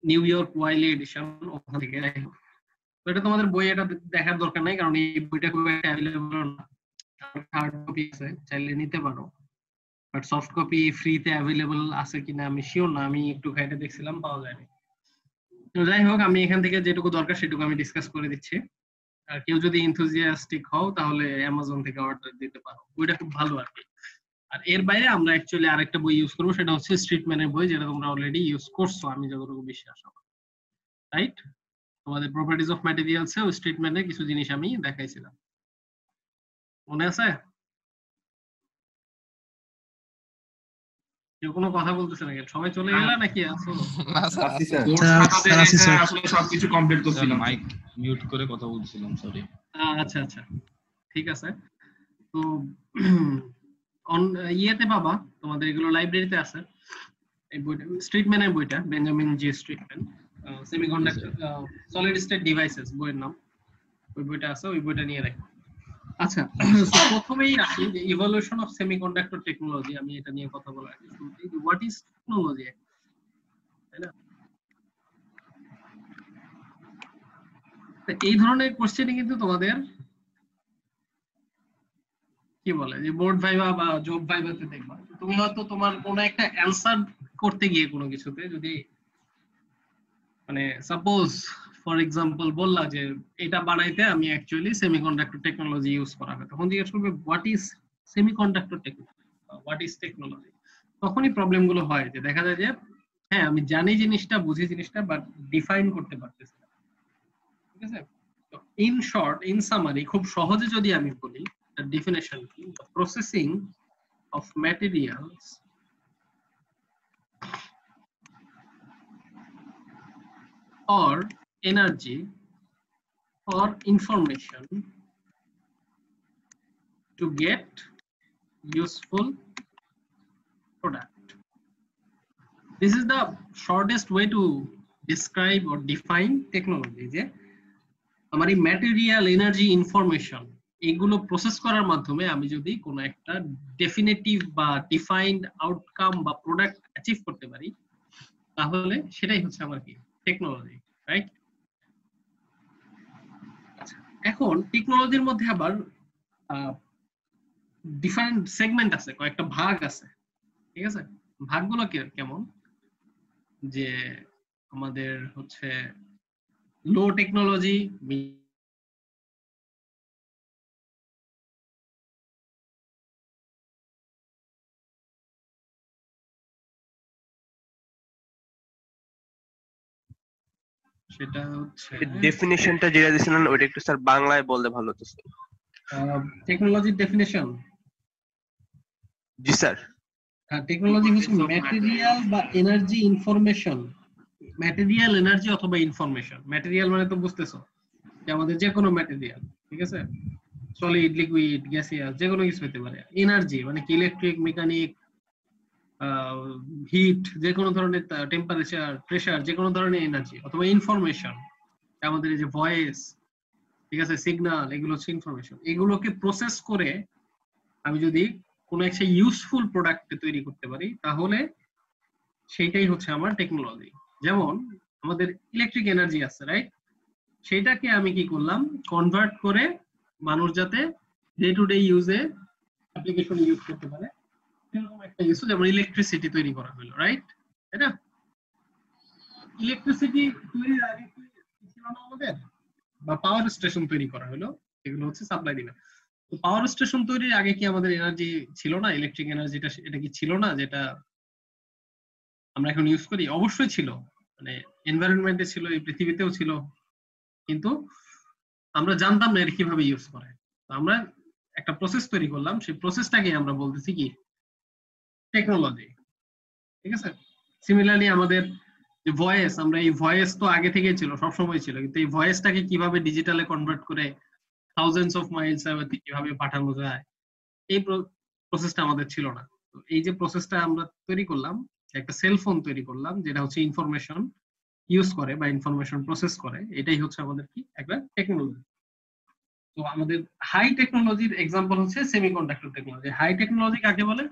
New York Wiley edition, ওখান থেকে। তো এটা তোমাদের বই, এটা দেখার দরকার নাই, কারণ এই বইটা খুব একটা অ্যাভেলেবল না। হার্ড কপি আছে, চাইলে নিতে পারো, বাট সফট কপি ফ্রিতে অ্যাভেলেবল আছে কিনা আমি শিওর না, আমি একটু ঘাইটে দেখছিলাম, পাওয়া যায়নি। তো যাই হোক, আমি এখান থেকে যেটুকু দরকার সেটুকু আমি ডিসকাস করে দিচ্ছি। আর কেউ যদি এনথুজিয়াস্টিক হও তাহলে অ্যামাজন থেকে অর্ডার দিতে পারো, বইটা খুব ভালো আর কি। আর এর বাইরে আমরা অ্যাকচুয়ালি আরেকটা বই ইউজ করবো, সেটা হচ্ছে স্ট্রিটম্যানের বই, যেটা তোমরা অলরেডি ইউজ করছো আমি যতটুকু বিশ্বাস আমার, রাইট? তোমাদের প্রপার্টিজ অফ ম্যাটেরিয়ালস এ ওই স্ট্রিটম্যানে কিছু জিনিস আমি দেখাইছিলাম, মনে আছে? কেউ কোনো কথা বলতেছে নাকি? সবাই চলে গেলা নাকি আছো? না স্যার আসি আছে। স্যার। কোর্স খাতাতে আসলে সবকিছু কমপ্লিট করছিলাম। মাইক মিউট করে কথা বলছিলাম, সরি। আচ্ছা আচ্ছা, ঠিক আছে। তো ইয়েতে পাবা, তোমাদের এগুলো লাইব্রেরিতে আছে। এই বইটা স্ট্রিটম্যানের বইটা, বেঞ্জামিন জি স্ট্রিটম্যান, সেমিকন্ডাক্টর সলিড স্টেট ডিভাইসেস বইয়ের নাম। ওই বইটা আছে, ওই বইটা নিয়ে রাখো। আচ্ছা, প্রথমেই আসি যে ইভলিউশন অফ সেমিকন্ডাক্টর টেকনোলজি, আমি এটা নিয়ে কথা বলার আগে হোয়াট ইজ টেকনোলজি, তাই না? এই ধরনের কোশ্চেনই কিন্তু তোমাদের কি বলে যে বোর্ড ভাইভা বা জব ভাইভাতে দেখবা। তুমি হয়তো তোমার কোনো একটা অ্যানসার করতে গিয়ে কোনো কিছুতে যদি মানে সাপোজ ফর এক্সাম্পল বললা যে এটা বানাইতে আমি অ্যাকচুয়ালি সেমিকন্ডাক্টর টেকনোলজি ইউজ করা হয়, তখন জিজ্ঞেস করবে what is semiconductor technology, what is technology. তখনই প্রবলেম গুলো হয়, যে দেখা যায় যে হ্যাঁ আমি জানি জিনিসটা, বুঝি জিনিসটা, বাট ডিফাইন করতে পারতেছি না। ঠিক আছে? তো ইন শর্ট, ইন সামারি, খুব সহজে যদি আমি বলি, the definition কি, the processing of materials or energy or information to get useful product. This is the shortest way to describe or define technology, যে আমার এই ম্যাটেরিয়াল, এনার্জি, ইনফরমেশন এগুলো প্রসেস করার মাধ্যমে আমি যদি কোনো একটা ডেফিনেটিভ বা ডিফাইন্ড আউটকাম বা প্রোডাক্ট অ্যাচিভ করতে পারি, তাহলে সেটাই হচ্ছে আমার কি টেকনোলজি, রাইট? এখন টেকনোলজির মধ্যে আবার ডিফারেন্ট সেগমেন্ট আছে, কয়েকটা ভাগ আছে। ঠিক আছে? ভাগগুলো কেমন, যে আমাদের হচ্ছে লো টেকনোলজি, সেটা হচ্ছে ডেফিনিশনটা যেটা দিছিলেন ওইটা একটু স্যার বাংলায় বললে ভালো হতো স্যার। টেকনোলজির ডেফিনিশন। জি স্যার। টেকনোলজি হচ্ছে ম্যাটেরিয়াল বা এনার্জি ইনফরমেশন, ম্যাটেরিয়াল, এনার্জি অথবা ইনফরমেশন। ম্যাটেরিয়াল মানে তো বুঝতেছো যে আমাদের যে কোনো ম্যাটেরিয়াল, ঠিক আছে, সলিড, লিকুইড, গ্যাসিয়াস, যে কোনো কিছু হতে পারে। এনার্জি মানে কি, ইলেকট্রিক, মেকানিক, হিট, যে কোনো ধরনের টেম্পারেচার, প্রেসার, যে কোনো ধরনের এনার্জি। অথবা ইনফরমেশন, আমাদের এই যে ভয়েস, ঠিক আছে, সিগন্যাল, এগুলো হচ্ছে ইনফরমেশন। এগুলোকে প্রসেস করে আমি যদি কোনো একটা ইউজফুল প্রোডাক্ট তৈরি করতে পারি, তাহলে সেইটাই হচ্ছে আমার টেকনোলজি। যেমন আমাদের ইলেকট্রিক এনার্জি আছে, রাইট? সেটাকে আমি কি করলাম, কনভার্ট করে মানুষ যাতে ডে টু ডে ইউজে অ্যাপ্লিকেশন ইউজ করতে পারে এরকম একটা ইস্যু, যেমন ইলেকট্রিসিটি তৈরি করা হলো, রাইট? তাই না? ইলেকট্রিসিটি তৈরির আগে কি ছিল না আমাদের, বা পাওয়ার স্টেশন তৈরি করা হলো, এগুলো হচ্ছে সাপ্লাই দিবে। তো পাওয়ার স্টেশন তৈরির আগে কি আমাদের এনার্জি ছিল না, ইলেকট্রিক এনার্জিটা এটা কি ছিল না যেটা আমরা এখন ইউজ করি? অবশ্যই ছিল, মানে এনভায়রনমেন্টে ছিল, এই পৃথিবীতেও ছিল, কিন্তু আমরা জানতাম না এটা কিভাবে ইউজ করে। তো আমরা একটা প্রসেস তৈরি করলাম, সেই প্রসেসটাকে আমরা বলতেছি কি টেকনোলজি, ঠিক আছে? সিমিলারলি আমাদের যে ভয়েস, আমরা এই ভয়েস তো আগে থেকেই ছিল, সবসময় ছিল, কিন্তু এই ভয়েসটাকে কিভাবে ডিজিটালে কনভার্ট করে থাউজেন্ডস অফ মাইলস অ্যাওয়ে কিভাবে পাঠানো যায়, এই প্রসেসটা আমাদের ছিল না। তো এই যে প্রসেসটা আমরা তৈরি করলাম, একটা সেলফোন তৈরি করলাম যেটা হচ্ছে ইনফরমেশন ইউজ করে বা ইনফরমেশন প্রসেস করে, এটাই হচ্ছে আমাদের কি একটা টেকনোলজি। তো আমাদের হাই টেকনোলজির এক্সাম্পল হচ্ছে সেমিকন্ডাক্টর টেকনোলজি। হাই টেকনোলজি কাকে বলে?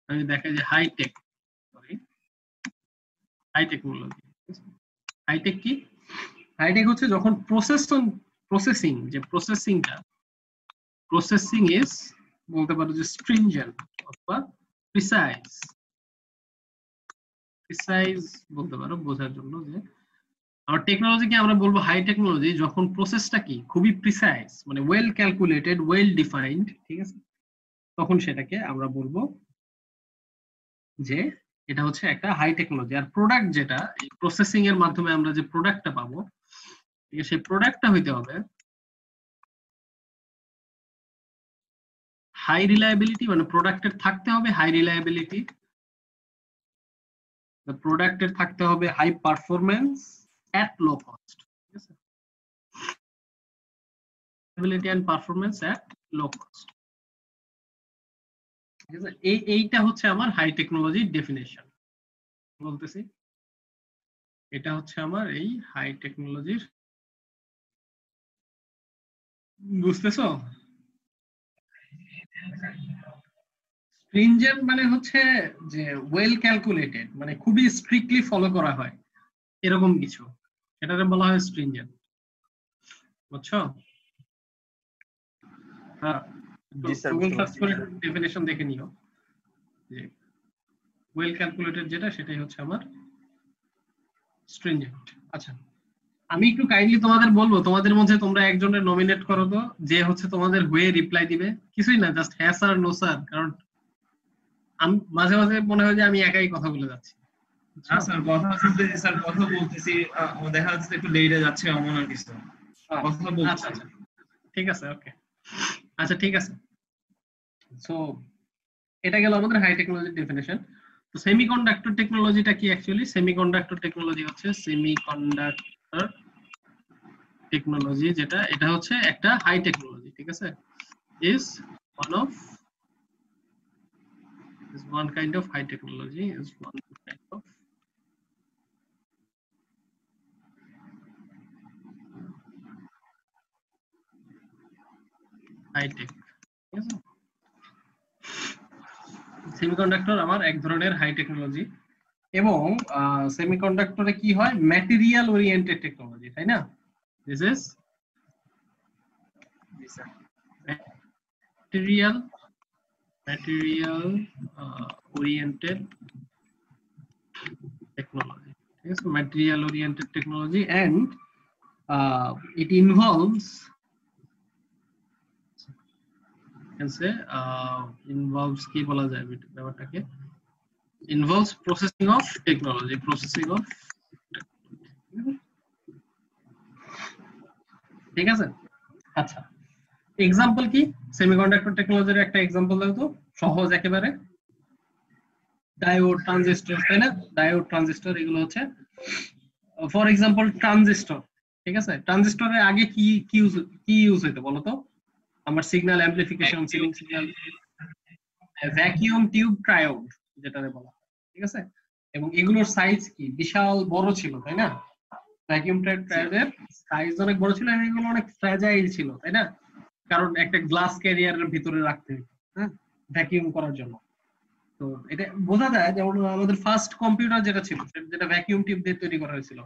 আমি দেখাই যে high tech, sorry, high technology. High tech কি? হাইটেক হচ্ছে যখন প্রসেসিং, যে প্রসেসিং ইজ বলতে পারো যে স্ট্রিনজেন্ট অথবা প্রিসাইজ বলতে পারো বোঝার জন্য, যে আমার টেকনোলজিকে আমরা বলবো হাই টেকনোলজি যখন প্রসেসটা কি খুবই প্রিসাইজ, মানে ওয়েল ক্যালকুলেটেড, ওয়েল ডিফাইন্ড, ঠিক আছে? তখন সেটাকে আমরা বলবো যে এটা হচ্ছে একটা হাই টেকনোলজি। আর প্রোডাক্ট যেটা এই প্রসেসিং এর মাধ্যমে আমরা যে প্রোডাক্টটা পাবো, ঠিক আছে, সেই প্রোডাক্টটা হইতে হবে হাই রিলায়েবিলিটি, মানে প্রোডাক্টের থাকতে হবে হাই রিলায়েবিলিটি, প্রোডাক্টের থাকতে হবে high performance at low cost, ঠিক আছে? Reliability and performance at low cost, ঠিক আছে? এইটা হচ্ছে আমার হাই টেকনোলজির ডেফিনেশন বলতেছি। এটা হচ্ছে আমার এই হাই টেকনোলজির, বুঝতেছো? স্ট্রিনজেন্ট মানে হচ্ছে যে ওয়েল ক্যালকুলেটেড, মানে খুবই স্ট্রিক্টলি ফলো করা হয় এরকম কিছু, এটাকে বলা হয় স্ট্রিনজেন্ট, বুঝছো? হ্যাঁ, জি স্যার, গুগল বুঝতে সার্চ পারছি। করে ডেফিনেশন দেখে নিও যে ওয়েল ক্যালকুলেটেড যেটা, সেটাই হচ্ছে আমার স্ট্রিনজেন্ট। আচ্ছা, আমি একটু কাইন্ডলি তোমাদের বলবো, তোমাদের মধ্যে তোমরা একজনের নমিনেট করো তো, যে হচ্ছে তোমাদের হয়ে রিপ্লাই দিবে, কিছুই না, জাস্ট হ্যাঁ স্যার নো স্যার, কারণ আমি মাঝে মাঝে মনে হয় যে আমি একাই কথা বলে যাচ্ছি। না স্যার, কথা শুনতেছি স্যার, কথা বলতেছি, দেখা যাচ্ছে একটু লেটে যাচ্ছে এমন আর কিছু, কথা বলছি। আচ্ছা আচ্ছা, ঠিক আছে, ওকে, আচ্ছা ঠিক আছে। সো এটা গেল আমাদের হাই টেকনোলজির ডেফিনেশন। তো সেমিকন্ডাক্টর টেকনোলজিটা কি অ্যাকচুয়ালি? সেমিকন্ডাক্টর টেকনোলজি হচ্ছে সেমিকন্ডাক্টর টেকনোলজি যেটা, এটা হচ্ছে একটা হাই টেকনোলজি, ঠিক আছে? is one kind of high technology, is one kind of high tech, ঠিক আছে? সেমিকন্ডাক্টর আমার এক ধরনের হাই টেকনোলজি, এবং সেমিকন্ডাক্টরে কি হয়, ম্যাটেরিয়াল ওরিয়েন্টেড টেকনোলজি, তাই না? This is material oriented technology, ঠিক আছে? material oriented technology, and it involves, can say, involves কি বলা যায় ব্যাপারটাকে, involves processing of technology, ঠিক আছে? আচ্ছা, এক্সাম্পল কি সেমিকন্ডাক্টর টেকনোলজির? একটা এক্সাম্পল দাও তো, সহজ একেবারে। ডায়োড, ট্রানজিস্টর, তাই না? ডায়োড, ট্রানজিস্টর, এগুলো হচ্ছে ফর এক্সাম্পল ট্রানজিস্টর, ঠিক আছে? ট্রানজিস্টরের আগে কি ইউজ হইতো বলো তো? আমার signal amplification, ceiling signal, vacuum tube triode যেটাকে বলা হয়, ঠিক আছে? এবং এগুলোর সাইজ কি বিশাল বড় ছিল, তাই না? ভ্যাকিউম ট্রায়োডের সাইজ অনেক বড় ছিল, এবং এগুলো অনেক ফ্র্যাজাইল ছিল, তাই না? কারণ একটা গ্লাস ক্যারিয়ারের ভিতরে রাখতে হতো, হ্যাঁ, ভ্যাকিউম করার জন্য। তো এটা বোঝা যায় যেমন আমাদের ফার্স্ট কম্পিউটার যেটা ছিল, যেটা ভ্যাকিউম টিউব দিয়ে তৈরি করা হয়েছিল,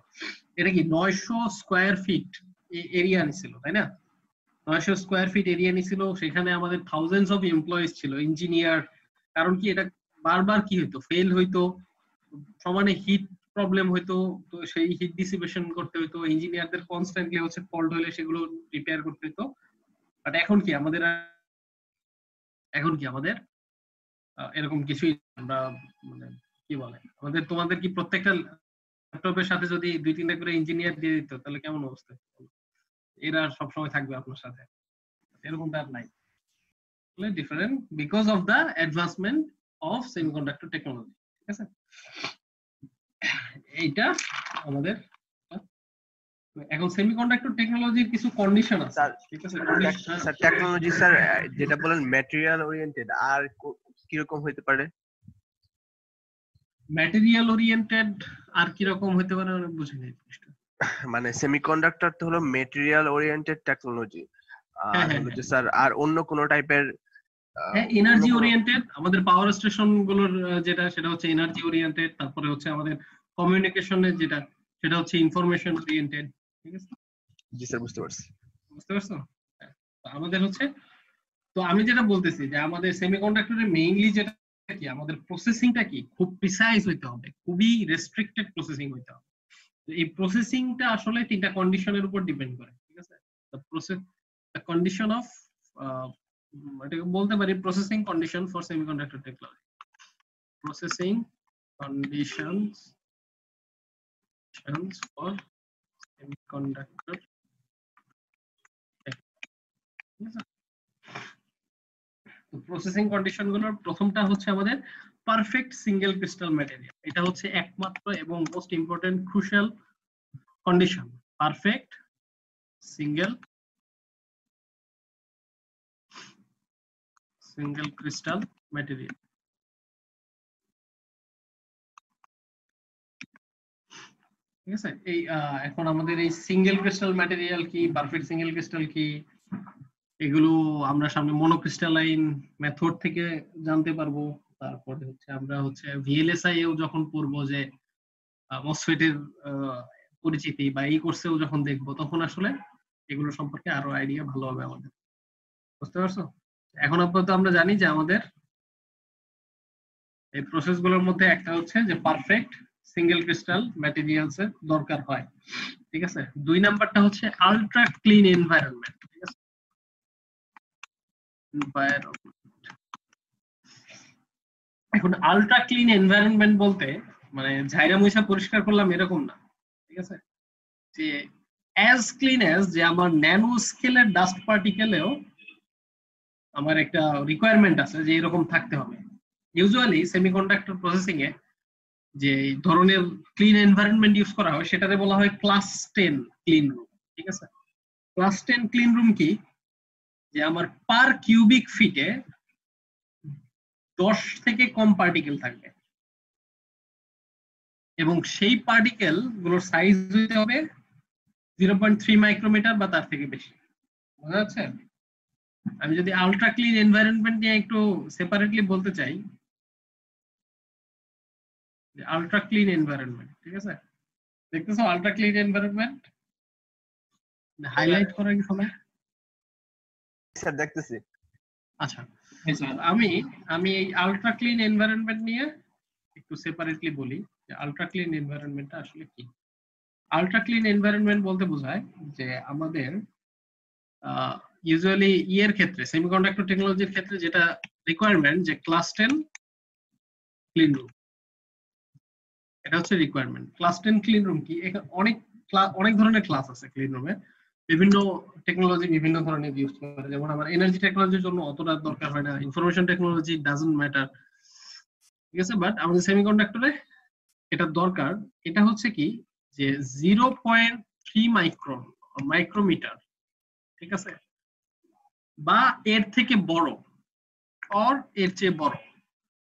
এটা কি 900 স্কয়ার ফিট এরিয়া নিছিল, তাই না? 900 স্কয়ার ফিট এরিয়া নিছিল, সেখানে আমাদের থাউজেন্ডস অফ এমপ্লয়িজ ছিল, ইঞ্জিনিয়ার। কারণ কি এটা বারবার কি হইতো, ফেল হইতো, সমানে হিট প্রবলেম হইতো, তো সেই হিট ডিসিপেশন করতে হইতো, ইঞ্জিনিয়ারদের কনস্ট্যান্টলি হচ্ছে ফল্ট হলে সেগুলো রিপেয়ার করতে হইতো। বাট এখন কি আমাদের এরকম কিছুই আমরা, মানে কি বলে আমাদের, তোমাদের কি প্রত্যেকটা ল্যাপটপের সাথে যদি 2-3টা করে ইঞ্জিনিয়ার দিয়ে দিত তাহলে কেমন অবস্থা? এরা সবসময় থাকবে আপনার সাথে, এরকমটা আর নাই। Different because of the advancement of semiconductor technology. ঠিক আছে, এইটা আমাদের এখন সেমিকন্ডাক্টর টেকনোলজির কিছু কন্ডিশন আছে। ঠিক আছে স্যার, টেকনোলজি স্যার যেটা বলেন ম্যাটেরিয়াল ওরিয়েন্টেড, আর কি রকম হতে পারে? ম্যাটেরিয়াল ওরিয়েন্টেড আর কি রকম হতে পারে আমি বুঝিনি। মানে সেমিকন্ডাক্টর তো হলো ম্যাটেরিয়াল ওরিয়েন্টেড টেকনোলজি, আর হলো যে স্যার আর অন্য কোন টাইপের এনার্জি ওরিয়েন্টেড, আমাদের পাওয়ার স্টেশন গুলোর যেটা সেটা হচ্ছে এনার্জি ওরিয়েন্টেড। তারপরে হচ্ছে আমাদের কমিউনিকেশনের যেটা সেটা হচ্ছে ইনফরমেশন ওরিয়েন্টেড। ঠিক আছে, জি স্যার, বুঝতে পারছি। বুঝতে পারছো? আমাদের হচ্ছে, তো আমি যেটা বলতেছি যে আমাদের সেমিকন্ডাক্টরের মেইনলি যেটা কি, আমাদের প্রসেসিংটা কি খুব প্রিসাইজ হইতে হবে, খুবই রেস্ট্রিক্টেড প্রসেসিং হইতে হবে। এই প্রসেসিংটা আসলে 3টা কন্ডিশনের উপর ডিপেন্ড করে। ঠিক আছে, দ্য কন্ডিশন অফ, এটাকে বলতে পারি processing condition for semiconductor technology, processing conditions for semiconductor. Processing condition গুলোর প্রথমটা হচ্ছে আমাদের পারফেক্ট সিঙ্গেল ক্রিস্টাল ম্যাটেরিয়াল। এটা হচ্ছে একমাত্র এবং most important crucial condition, perfect single crystal material. ঠিক আছে, এই এখন আমাদের এই সিঙ্গেল ক্রিস্টাল ম্যাটেরিয়াল কি, পারফেক্ট সিঙ্গেল ক্রিস্টাল কি, এগুলো আমরা সামনে মনোক্রিস্টালাইন মেথড থেকে জানতে পারবো। তারপরে হচ্ছে আমরা হচ্ছে ভিএলএসআই এও যখন পড়বো যে মসফেটের পরিচিতি বা এই কোর্সেও যখন দেখবো, তখন আসলে এগুলো সম্পর্কে আরো আইডিয়া ভালো হবে আমাদের। বুঝতে পারছো? এখন আপাতত আমরা জানি যে আমাদের এই প্রসেস গুলোর মধ্যে একটা হচ্ছে যে পারফেক্ট সিঙ্গেল ক্রিস্টাল ম্যাটেরিয়ালস এর দরকার হয়। ঠিক আছে, 2 নাম্বারটা হচ্ছে আলট্রা ক্লিন এনভায়রনমেন্ট। ঠিক আছে, এখন আলট্রা ক্লিন এনভায়রনমেন্ট বলতে মানে ঝাইরা মুইসা পরিষ্কার করলাম এরকম না। ঠিক আছে, যে অ্যাজ ক্লিন অ্যাজ, যে আমার ন্যানো স্কেলের ডাস্ট পার্টিকেলেও আমার একটা রিকোয়ারমেন্ট আছে যে এরকম থাকতে হবে। ইউজুয়ালি সেমিকন্ডাক্টর প্রসেসিং এ যে ধরনের ক্লিন এনভায়রনমেন্ট ইউজ করা হয় সেটাতে বলা হয় ক্লাস 10 ক্লিন রুম। ঠিক আছে, ক্লাস 10 ক্লিন রুম কি, যে আমার পার কিউবিক ফিটে 10 থেকে কম পার্টিকেল থাকবে এবং সেই পার্টিকেল গুলোর সাইজ হতে হবে 0.3 মাইক্রোমিটার বা তার থেকে বেশি। বোঝা যাচ্ছে? আমি যদি আলট্রা ক্লিন এনভায়রনমেন্ট নিয়ে একটু সেপারেটলি বলতে চাই, আলট্রা ক্লিন এনভায়রনমেন্ট, ঠিক আছে, দেখতেছো আলট্রা ক্লিন এনভায়রনমেন্ট হাইলাইট করা কি সময়? স্যার দেখতেছি। আচ্ছা, আমি এই আলট্রা ক্লিন এনভায়রনমেন্ট নিয়ে একটু সেপারেটলি বলি যে আলট্রা ক্লিন এনভায়রনমেন্টটা আসলে কি। আলট্রা ক্লিন এনভায়রনমেন্ট বলতে বোঝায় যে আমাদের ইউজুয়ালি ইয়ের ক্ষেত্রে, সেমিকন্ডাক্টর টেকনোলজির ক্ষেত্রে যেটা রিকোয়ারমেন্ট, যে ক্লাস 10 ক্লিন রুম, এটা হচ্ছে রিকোয়ারমেন্ট। ক্লাস 10 ক্লিন রুম কি, অনেক ধরনের ক্লাস আছে ক্লিন রুমে, বিভিন্ন টেকনোলজি বিভিন্ন ধরনের ইউজ করে। যেমন আমার এনার্জি টেকনোলজির জন্য অতটা দরকার হয় না, ইনফরমেশন টেকনোলজি ডাজন্ট ম্যাটার। ঠিক আছে, বাট আমাদের সেমিকন্ডাক্টরে এটা দরকার। এটা হচ্ছে কি যে 0.3 মাইক্রোমিটার, ঠিক আছে, বা এর থেকে বড় অর এর চেয়ে বড়।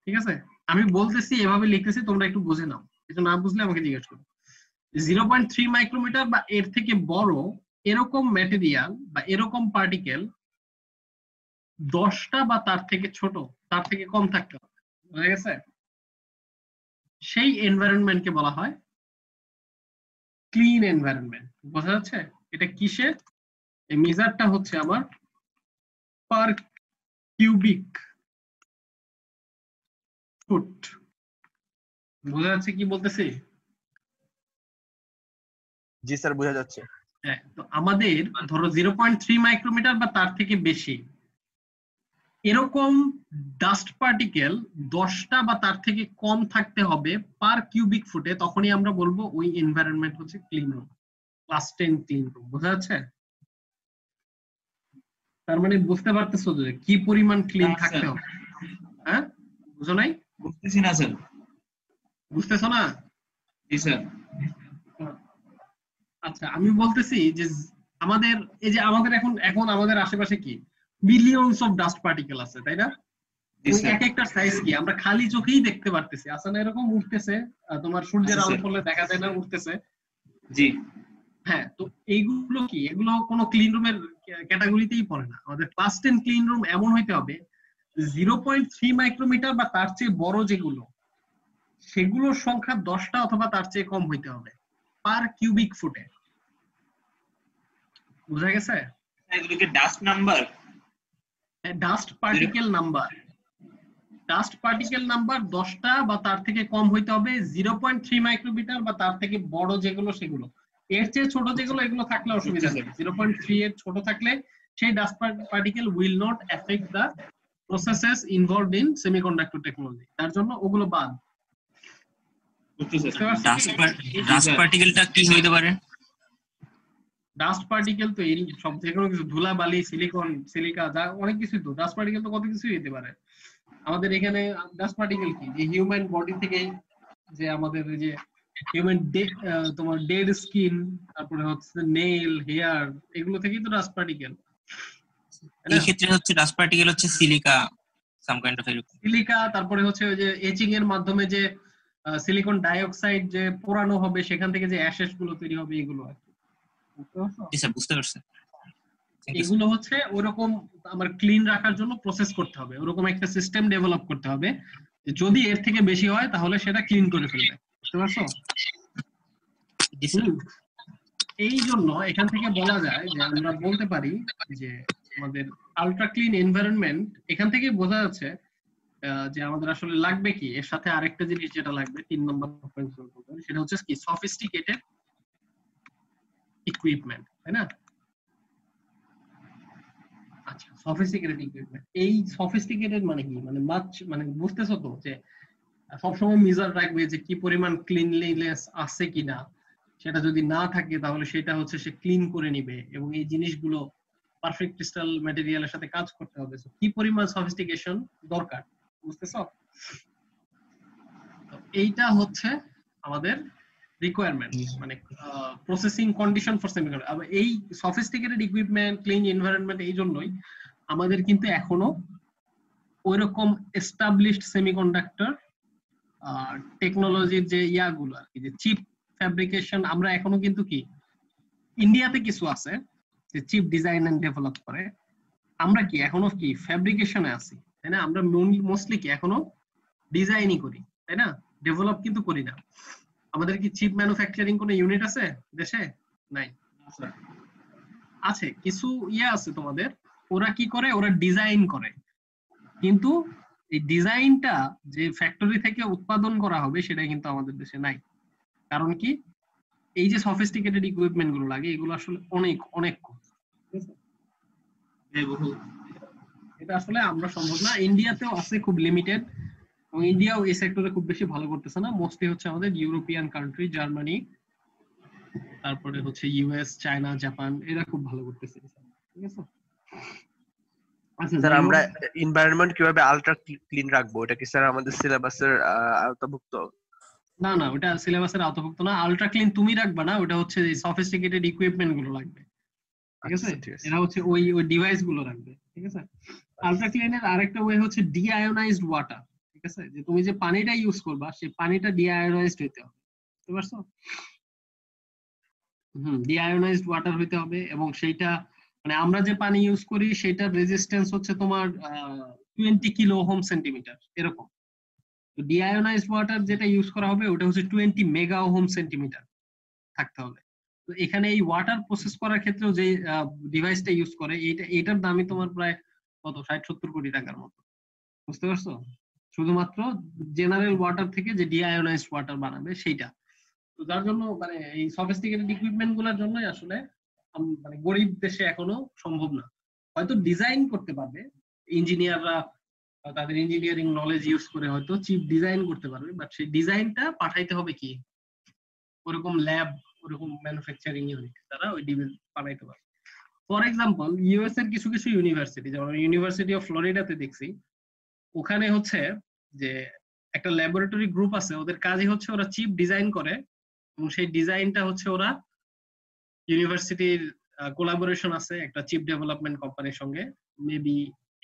ঠিক আছে, আমি বলতেছি এভাবে লিখতেছি, তোমরা একটু বুঝে নাও, এটা না বুঝলে আমাকে জিজ্ঞেস করো। 0.3 মাইক্রোমিটার বা এর থেকে বড় এরকম ম্যাটেরিয়াল বা এরকম পার্টিকেল 10টা বা তার থেকে ছোট, তার থেকে কম থাকতে হবে। বুঝা গেছে? সেই এনভায়রনমেন্টকে বলা হয় ক্লিন এনভায়রনমেন্ট। বোঝা যাচ্ছে? এটা কিসের? এই মেজারটা হচ্ছে আমার পার কিউবিক ফুট। বোঝা যাচ্ছে কি বলতেছি? জি স্যার বোঝা যাচ্ছে। হ্যাঁ, তো আমাদের ধরো 0.3 মাইক্রোমিটার বা তার থেকে বেশি এরকম ডাস্ট পার্টিকেল 10টা বা তার থেকে কম থাকতে হবে পার কিউবিক ফুটে, তখনই আমরা বলবো ওই এনভায়রনমেন্ট হচ্ছে clean room, class 10 clean room. বোঝা যাচ্ছে? তার মানে বুঝতে পারতেছো যে কি পরিমাণ ক্লিন না, থাকতে স্যার। হবে? হ্যাঁ, বুঝো নাই? বুঝতেছি না স্যার। বুঝতেছো না? জি স্যার। আচ্ছা, আমি বলতেছি যে আমাদের এই যে আমাদের এখন আমাদের আশেপাশে কি বিলিয়নস অফ ডাস্ট পার্টিকেল আছে, তাই না? জি স্যার। এক একটা সাইজ কি আমরা খালি চোখেই দেখতে পারতেছি, আসলে না এরকম উঠতেছে, তোমার সূর্যের আচ্ছা, আলো স্যার। পড়লে দেখা যায় না, উঠতেছে। জি হ্যাঁ, তো এইগুলো কি, এগুলো কোনো ক্লিন রুমের ক্যাটাগরিতেই পড়ে না। আমাদের ক্লাস 10 ক্লিন রুম এমন হইতে হবে 0.3 মাইক্রোমিটার বা তার চেয়ে বড় যেগুলো, সেগুলোর সংখ্যা 10টা অথবা তার চেয়ে কম হইতে হবে পার কিউবিক ফুটে। বুঝা গেছে? এগুলো কি dust number? Dust particle number, dust particle number 10টা বা তার থেকে কম হইতে হবে 0.3 মাইক্রোমিটার বা তার থেকে বড় যেগুলো সেগুলো। এর চেয়ে ছোট যেগুলো এগুলো থাকলে অসুবিধা নেই। 0.3 এর ছোট থাকলে সেই dust particle will not effect the processes involved in semiconductor technology, তার জন্য ওগুলো বাদ। বুঝতে পারছো কি? ডাস্ট পার্টিকেলটা কি হইতে পারে? ডাস্ট পার্টিকেল তো এই সব যেকোনো কিছু, ধুলা বালি সিলিকন সিলিকা যা অনেক কিছু, তো ডাস্ট পার্টিকেল তো কত কিছুই হতে পারে। আমাদের এখানে ডাস্ট পার্টিকেল কি, যে হিউম্যান বডি থেকে যে আমাদের এই যে হিউম্যান তোমার ডেড স্কিন, তারপরে হচ্ছে নেইল হেয়ার, এগুলো থেকেই তো ডাস্ট পার্টিকেল। এই ক্ষেত্রে হচ্ছে ডাস্ট পার্টিকেল হচ্ছে সিলিকা সাম কাইন্ড অফ এরকম। সিলিকা, তারপরে হচ্ছে ওই যে এচিং এর মাধ্যমে যে সিলিকন ডাইঅক্সাইড যে পোড়ানো হবে, সেখান থেকে যে অ্যাশেস গুলো তৈরি হবে, এগুলো আর কি। বুঝতে পারছো? জি স্যার বুঝতে পারছি। এগুলো হচ্ছে ওরকম আমার ক্লিন রাখার জন্য প্রসেস করতে হবে, ওরকম একটা সিস্টেম ডেভেলপ করতে হবে, যদি এর থেকে বেশি হয় তাহলে সেটা ক্লিন করে ফেলবে। বুঝতে পারছো? জি স্যার। এই জন্য এখান থেকে বলা যায় যে আমরা বলতে পারি যে আমাদের আলট্রা ক্লিন এনভায়রনমেন্ট, এখান থেকে বোঝা যাচ্ছে যে আমাদের আসলে লাগবে কি, এর সাথে আরেকটা জিনিস যেটা লাগবে 3 নম্বর পয়েন্ট, সেটা হচ্ছে কি সফিস্টিকেটেড ইকুইপমেন্ট, তাই না? আচ্ছা, সফিস্টিকেটেড ইকুইপমেন্ট, এই সফিস্টিকেটেড মানে কি, মানে মানে বুঝতেছো তো যে সবসময় মেজার রাখবে যে কি পরিমাণ ক্লিনলিনেস আছে কিনা, সেটা যদি না থাকে তাহলে সেটা হচ্ছে সে ক্লিন করে নিবে, এবং এই জিনিসগুলো পারফেক্ট ক্রিস্টাল ম্যাটেরিয়ালের সাথে কাজ করতে হবে। কি পরিমাণ সফিস্টিকেশন দরকার, বুঝতেছো? তো এইটা হচ্ছে আমাদের রিকোয়ারমেন্ট, মানে প্রসেসিং কন্ডিশন ফর সেমিকন্ডাক্টর। আবার এই সফিস্টিকেটেড ইকুইপমেন্ট ক্লিন এনভায়রনমেন্ট এই জন্যই আমাদের কিন্তু এখনো ওইরকম এস্টাবলিশড সেমিকন্ডাক্টর টেকনোলজির যে ইয়াগুলো আর কি, যে চিপ ফ্যাব্রিকেশন, আমরা এখনো কিন্তু কি ইন্ডিয়াতে কিছু আছে যে চিপ ডিজাইন এন্ড ডেভেলপ করে, আমরা কি এখনো কি ফ্যাব্রিকেশনে আছি, তাই না? আমরা মোস্টলি কি এখনো ডিজাইনই করি, তাই না? ডেভেলপ কিন্তু করি না। আমাদের কি চিপ ম্যানুফ্যাকচারিং কোনো ইউনিট আছে দেশে? নাই। আছে কিছু ইয়া আছে তোমাদের, ওরা কি করে, ওরা ডিজাইন করে, কিন্তু এই ডিজাইনটা যে ফ্যাক্টরি থেকে উৎপাদন করা হবে সেটা কিন্তু আমাদের দেশে নাই। কারণ কি, এই যে সফিস্টিকেটেড ইকুইপমেন্ট গুলো লাগে এগুলো আসলে অনেক অনেক কম, এটা আসলে আমরা সম্ভব না। ইন্ডিয়াতেও আছে খুব লিমিটেড, এবং ইন্ডিয়াও এই সেক্টরে খুব বেশি ভালো করতেছে না। মোস্টলি হচ্ছে আমাদের ইউরোপিয়ান কান্ট্রি, জার্মানি, তারপরে হচ্ছে ইউএস, চায়না, জাপান, এরা খুব ভালো করতেছে। ঠিক আছে? আচ্ছা, স্যার আমরা এনভায়রনমেন্ট কিভাবে আলট্রা ক্লিন রাখবো, এটা কি স্যার আমাদের সিলেবাসের আওতাভুক্ত? না না, ওটা সিলেবাসের আওতাভুক্ত না। আলট্রা ক্লিন তুমি রাখবা না, ওটা হচ্ছে সফিস্টিকেটেড ইকুইপমেন্ট গুলো লাগবে। ঠিক আছে? এরা হচ্ছে ওই ওই ডিভাইস গুলো রাখবে। ঠিক আছে? আলট্রা ক্লিনের আরেকটা ওয়ে হচ্ছে ডিআয়োনাইজড ওয়াটার। ঠিক আছে? যে তুমি যে পানিটা ইউজ করবা সেই পানিটা ডিআয়োনাইজড হইতে হবে। বুঝতে পারছো? ডিআয়োনাইজড ওয়াটার হইতে হবে, এবং সেইটা মানে আমরা যে পানি ইউজ করি সেটার রেজিস্ট্যান্স হচ্ছে তোমার 20 কিলো ওহম সেন্টিমিটার এরকম। তো ডিআয়োনাইজড ওয়াটার যেটা ইউজ করা হবে ওটা হচ্ছে 20 মেগা ওহম সেন্টিমিটার থাকতে হবে। তো এখানে এই ওয়াটার প্রসেস করার ক্ষেত্রেও যে ডিভাইসটা ইউজ করে এটার দামই তোমার প্রায় কত 60-70 কোটি টাকার মতো, বুঝতে পারছো? শুধুমাত্র জেনারেল ওয়াটার থেকে যে ডিআয়োনাইজড ওয়াটার বানাবে সেইটা। তো যার জন্য মানে এই সফিস্টিকেটেড ইকুইপমেন্ট গুলোর জন্যই আসলে মানে গরিব দেশে এখনো সম্ভব না। হয়তো ডিজাইন করতে পারবে ইঞ্জিনিয়াররা, তাদের ইঞ্জিনিয়ারিং নলেজ ইউজ করে হয়তো চিপ ডিজাইন করতে পারবে, বাট সেই ডিজাইনটা পাঠাইতে হবে কি ওরকম ল্যাব, ওরকম ম্যানুফ্যাকচারিং ইউনিট, তারা ওই ডিভাইস বানাইতে পারবে। ফর এক্সাম্পল ইউএস এর কিছু কিছু ইউনিভার্সিটি, যেমন ইউনিভার্সিটি অফ ফ্লোরিডাতে দেখছি, ওখানে হচ্ছে যে একটা ল্যাবরেটরি গ্রুপ আছে, ওদের কাজই হচ্ছে ওরা চিপ ডিজাইন করে এবং সেই ডিজাইনটা হচ্ছে ওরা ইউনিভার্সিটির কোলাবোরেশন আছে একটা চিপ ডেভেলপমেন্ট কোম্পানির সঙ্গে, মেবি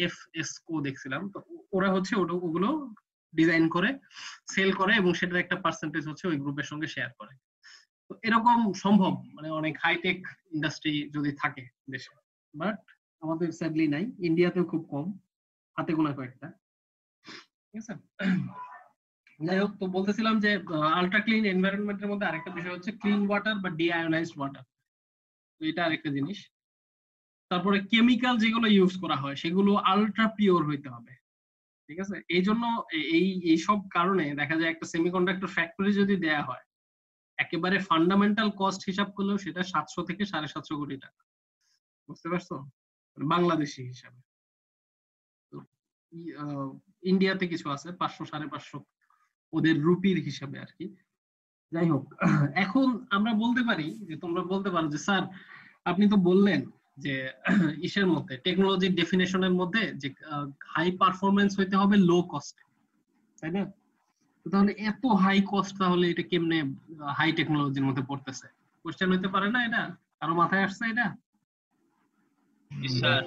এফএসকো দেখছিলাম। তো ওরা হচ্ছে ওগুলো ডিজাইন করে সেল করে এবং সেটার একটা পার্সেন্টেজ হচ্ছে ওই গ্রুপের সঙ্গে শেয়ার করে। তো এরকম সম্ভব, মানে অনেক হাইটেক ইন্ডাস্ট্রি যদি থাকে দেশে, বাট আমাদের স্যাডলি নাই, ইন্ডিয়াতেও খুব কম, হাতে গোনা কয়েকটা। ঠিক আছে, যাই হোক, তো বলতেছিলাম যে আলট্রা ক্লিন এনভায়রনমেন্টের মধ্যে আরেকটা বিষয় হচ্ছে ক্লিন ওয়াটার বা ডিআয়োনাইজড ওয়াটার, তো এটা আরেকটা জিনিস। তারপরে কেমিক্যাল যেগুলো ইউজ করা হয় সেগুলো আলট্রা পিওর হইতে হবে। ঠিক আছে, এই জন্য এই সব কারণে দেখা যায় একটা সেমিকন্ডাক্টর ফ্যাক্টরি যদি দেয়া হয়, একেবারে ফান্ডামেন্টাল কস্ট হিসাব করলেও সেটা 700 থেকে 750 কোটি টাকা, বুঝতে পারছো, বাংলাদেশি হিসাবে। ইন্ডিয়াতে কিছু আছে 500-550 ওদের রুপির হিসাবে আর কি। যাই হোক, এখন আমরা বলতে পারি যে তোমরা বলতে পারো যে স্যার আপনি তো বললেন যে ইসের মধ্যে টেকনোলজির ডেফিনেশনের মধ্যে যে হাই পারফরমেন্স হইতে হবে লো কস্টে, তাই না? তাহলে এত হাই কস্ট, তাহলে এটা কেমনে হাই টেকনোলজির মধ্যে পড়তেছে? কোশ্চেন হইতে পারে না এটা? কারো মাথায় আসছে এটা? স্যার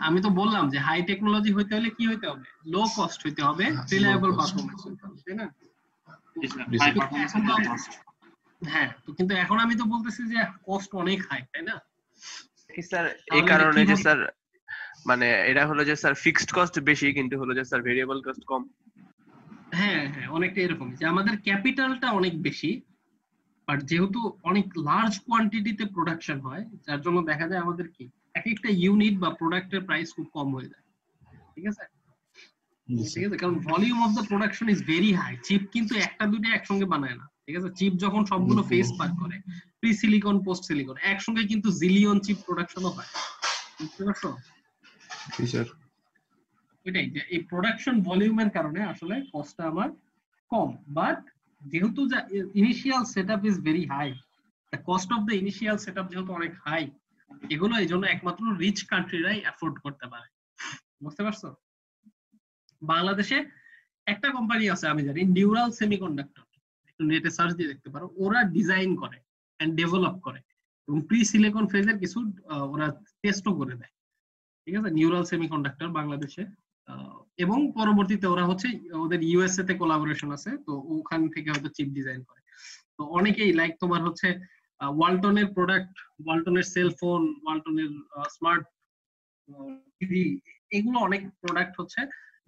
আমি তো বললাম যে হাই টেকনোলজি হইতে হলে কি হইতে হবে, লো কস্ট হইতে হবে, রিলায়েবল পারফরমেন্স হইতে হবে, তাই না? হ্যাঁ, তো কিন্তু এখন আমি তো বলতেছি যে কস্ট অনেক হাই, তাই না? স্যার এই কারণে যে স্যার মানে এটা হলো যে স্যার ফিক্সড কস্ট বেশি, কিন্তু হলো যে স্যার ভেরিয়েবল কস্ট কম। হ্যাঁ হ্যাঁ, অনেকটা এরকম যে আমাদের ক্যাপিটালটা অনেক বেশি, বাট যেহেতু অনেক লার্জ কোয়ান্টিটিতে প্রোডাকশন হয়, যার জন্য দেখা যায় আমাদের কি এক একটা ইউনিট বা প্রোডাক্টের প্রাইস খুব কম হয়ে যায়। ঠিক আছে, ঠিক আছে, কারণ volume of the production is very high. Chip কিন্তু একটা দুটো একসঙ্গে বানায় না, ঠিক আছে? চিপ যখন সবগুলো ফেস পার করে, প্রি সিলিকন পোস্ট সিলিকন একসঙ্গে, কিন্তু জিলিয়ন চিপ প্রোডাকশনও হয়, বুঝতে পারছো? ওইটাই যে এই প্রোডাকশন ভলিউমের কারণে আসলে কস্টটা আমার কম, বাট যেহেতু initial setup is very high, the cost of the initial setup যেহেতু অনেক হাই, এগুলো এই জন্য একমাত্র রিচ কান্ট্রিরাই অ্যাফোর্ড করতে পারে, বুঝতে পারছো? বাংলাদেশে একটা কোম্পানি আছে আমি জানি, নিউরাল সেমিকন্ডাক্টর, একটু নেটে সার্চ দিয়ে দেখতে পারো, ওরা ডিজাইন করে এন্ড ডেভেলপ করে এবং প্রি সিলিকন ফেজের কিছু ওরা টেস্টও করে দেয়। ঠিক আছে, নিউরাল সেমিকন্ডাক্টর বাংলাদেশে, এবং পরবর্তীতে ওরা হচ্ছে ওদের ইউএসএ তে কোলাবোরেশন আছে, তো ওখান থেকে হয়তো চিপ ডিজাইন করে। তো অনেকেই লাইক তোমার হচ্ছে ওয়ালটনের প্রোডাক্ট, ওয়ালটনের সেলফোন, ওয়ালটনের স্মার্ট টিভি, এগুলো অনেক প্রোডাক্ট হচ্ছে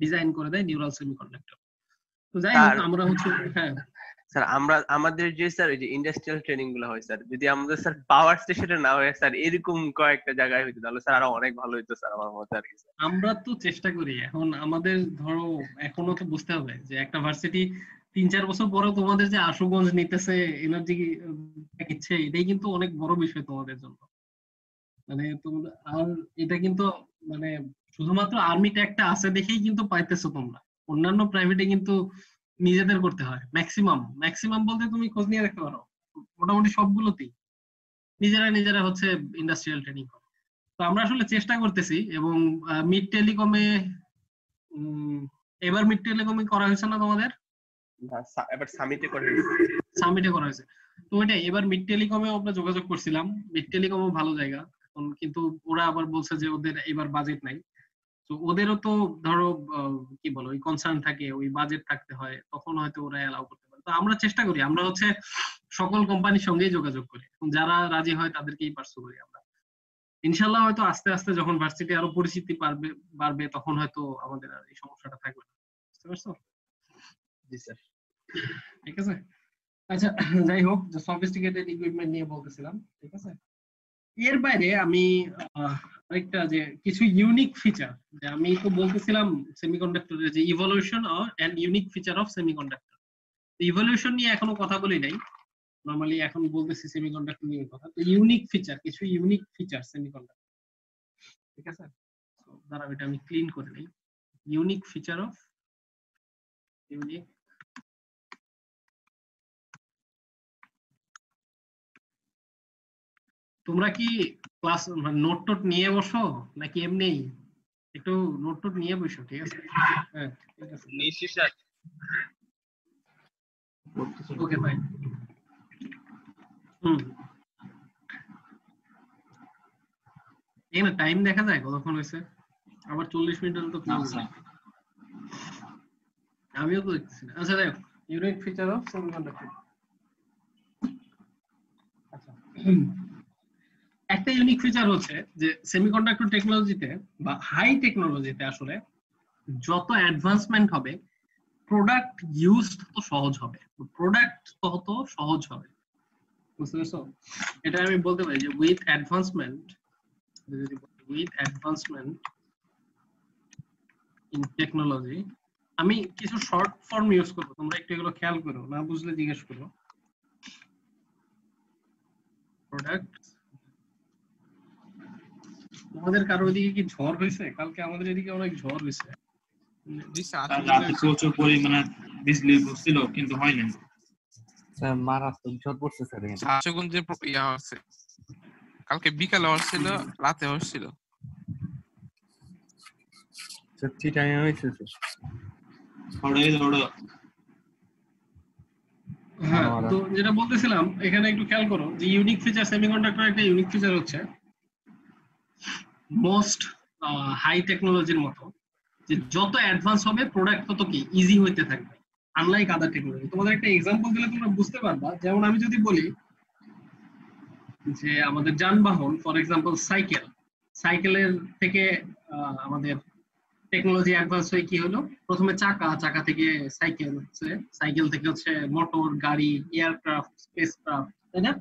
ডিজাইন করে দেয় নিউরাল সেমিকন্ডাক্টর। তো যাই হোক, আমরা হচ্ছে হ্যাঁ স্যার আমাদের যে স্যার এই যে ইন্ডাস্ট্রিয়াল ট্রেনিং গুলো হয় স্যার, যদি আমাদের স্যার পাওয়ার স্টেশনে না হয় স্যার, এরকম কয়েকটা জায়গায় হইতো তাহলে স্যার আরো অনেক ভালো হইতো স্যার আমার মতে আর কি। আমরা তো চেষ্টা করি, এখন আমাদের ধরো এখনো তো বুঝতে হবে যে একটা ভার্সিটি 3-4 বছর পরেও তোমাদের যে আশুগঞ্জ নিতেছে এনার্জি দিচ্ছে, এটাই কিন্তু অনেক বড় বিষয় তোমাদের জন্য। মানে তোমরা আর এটা কিন্তু মানে শুধুমাত্র আর্মি ট্যাগটা আছে দেখেই কিন্তু পাইতেছো তোমরা, অন্যান্য প্রাইভেটে কিন্তু নিজেদের করতে হয়। ম্যাক্সিমাম বলতে তুমি খোঁজ নিয়ে দেখতে পারো, মোটামুটি সবগুলোতেই নিজেরা হচ্ছে ইন্ডাস্ট্রিয়াল ট্রেনিং করে। তো আমরা আসলে চেষ্টা করতেছি, এবং মিড টেলিকমে এবার মিড টেলিকমে করা হয়েছে না তোমাদের? এবার সামিটে করা হয়েছে। তো ওইটাই, এবার মিড টেলিকমে আমরা যোগাযোগ করছিলাম, মিড টেলিকমও ভালো জায়গা, কিন্তু ওরা আবার বলছে যে ওদের এবার বাজেট নাই। তো ওদেরও তো ধরো কি বলো, ওই কনসার্ন থাকে, ওই বাজেট থাকতে হয়, তখন হয়তো ওরা অ্যালাউ করতে পারে। তো আমরা চেষ্টা করি, আমরা হচ্ছে সকল কোম্পানির সঙ্গেই যোগাযোগ করি, যারা রাজি হয় তাদেরকেই পার্সু করি আমরা। ইনশাল্লাহ হয়তো আস্তে আস্তে যখন ভার্সিটি আরো পরিচিতি বাড়বে, তখন হয়তো আমাদের আর এই সমস্যাটা থাকবে না। বুঝতে পারছো? জি স্যার। ঠিক আছে। আচ্ছা, যাই হোক, যে সফিস্টিকেটেড ইকুইপমেন্ট নিয়ে বলতেছিলাম, ঠিক আছে। এর বাইরে আমি আরেকটা যে কিছু ইউনিক ফিচার, যে আমি তো বলতেছিলাম সেমিকন্ডাক্টরের যে evolution and unique feature of semiconductor. Evolution নিয়ে এখনো কথা বলি নাই, নরমালি এখন বলতেছি সেমিকন্ডাক্টর নিয়ে কথা। তো ইউনিক ফিচার, কিছু ইউনিক ফিচার সেমিকন্ডাক্টর, ঠিক আছে। তো দাঁড়াও, এটা আমি ক্লিন করে নেই। ইউনিক ফিচার অফ ইউনিক তোমরা কি ক্লাস নোট টোট নিয়ে বসো নাকি এমনি একটু নোট টোট নিয়ে বসো? ঠিক আছে, হ্যাঁ ঠিক আছে, নিশ্চয় স্যার। Okay fine. এখানে টাইম দেখা যায় কতক্ষণ হয়েছে? আবার 40 মিনিট হলে তো close হবে। আমিও তো দেখতেছি না। আচ্ছা দেখো, ইউনিক ফিচার অফ সেমিকন্ডাক্টর। আচ্ছা, একটা ইউনিক ফিচার হচ্ছে যে সেমিকন্ডাক্টর টেকনোলজিতে বা হাই টেকনোলজিতে আসলে যত অ্যাডভান্সমেন্ট হবে, প্রোডাক্ট ইউজ তত সহজ হবে, প্রোডাক্ট তত সহজ হবে। বুঝতে পারছো? এটা আমি বলতে পারি যে উইথ অ্যাডভান্সমেন্ট ইন টেকনোলজি, আমি কিছু শর্ট ফর্ম ইউজ করবো, তোমরা একটু এগুলো খেয়াল করো, না বুঝলে জিজ্ঞেস করো। প্রোডাক্ট, তোমাদের কারো এদিকে কি ঝড় হয়েছে? কালকে আমাদের এদিকে অনেক ঝড় হয়েছে। জি স্যার, তার রাতে প্রচুর পরিমাণে বিজলি পড়ছিল কিন্তু হয় নাই। স্যার মারাত্মক ঝড় পড়ছে স্যার এখানে। শাহগঞ্জে ইয়া হচ্ছে, কালকে বিকালে হচ্ছিল, রাতে হচ্ছিল। স্যার চিটাগাং হয়েছে স্যার। হ্যাঁ, তো যেটা বলতেছিলাম, এখানে একটু খেয়াল করো যে ইউনিক ফিচার, সেমিকন্ডাক্টর একটা ইউনিক ফিচার হচ্ছে মোস্ট হাই টেকনোলজির মতো, যে যত অ্যাডভান্স হবে প্রোডাক্ট তত কি ইজি হইতে থাকবে, আনলাইক আদার টেকনোলজি। তোমাদের একটা এক্সাম্পল দিলে তোমরা বুঝতে পারবা। যেমন আমি যদি বলি যে আমাদের যানবাহন, ফর এক্সাম্পল সাইকেল, সাইকেলের থেকে আমাদের টেকনোলজি অ্যাডভান্স হয়ে কি হলো, প্রথমে চাকা, চাকা থেকে সাইকেল হচ্ছে, সাইকেল থেকে হচ্ছে মোটর, গাড়ি, এয়ারক্রাফট, স্পেসক্রাফট, তাই না?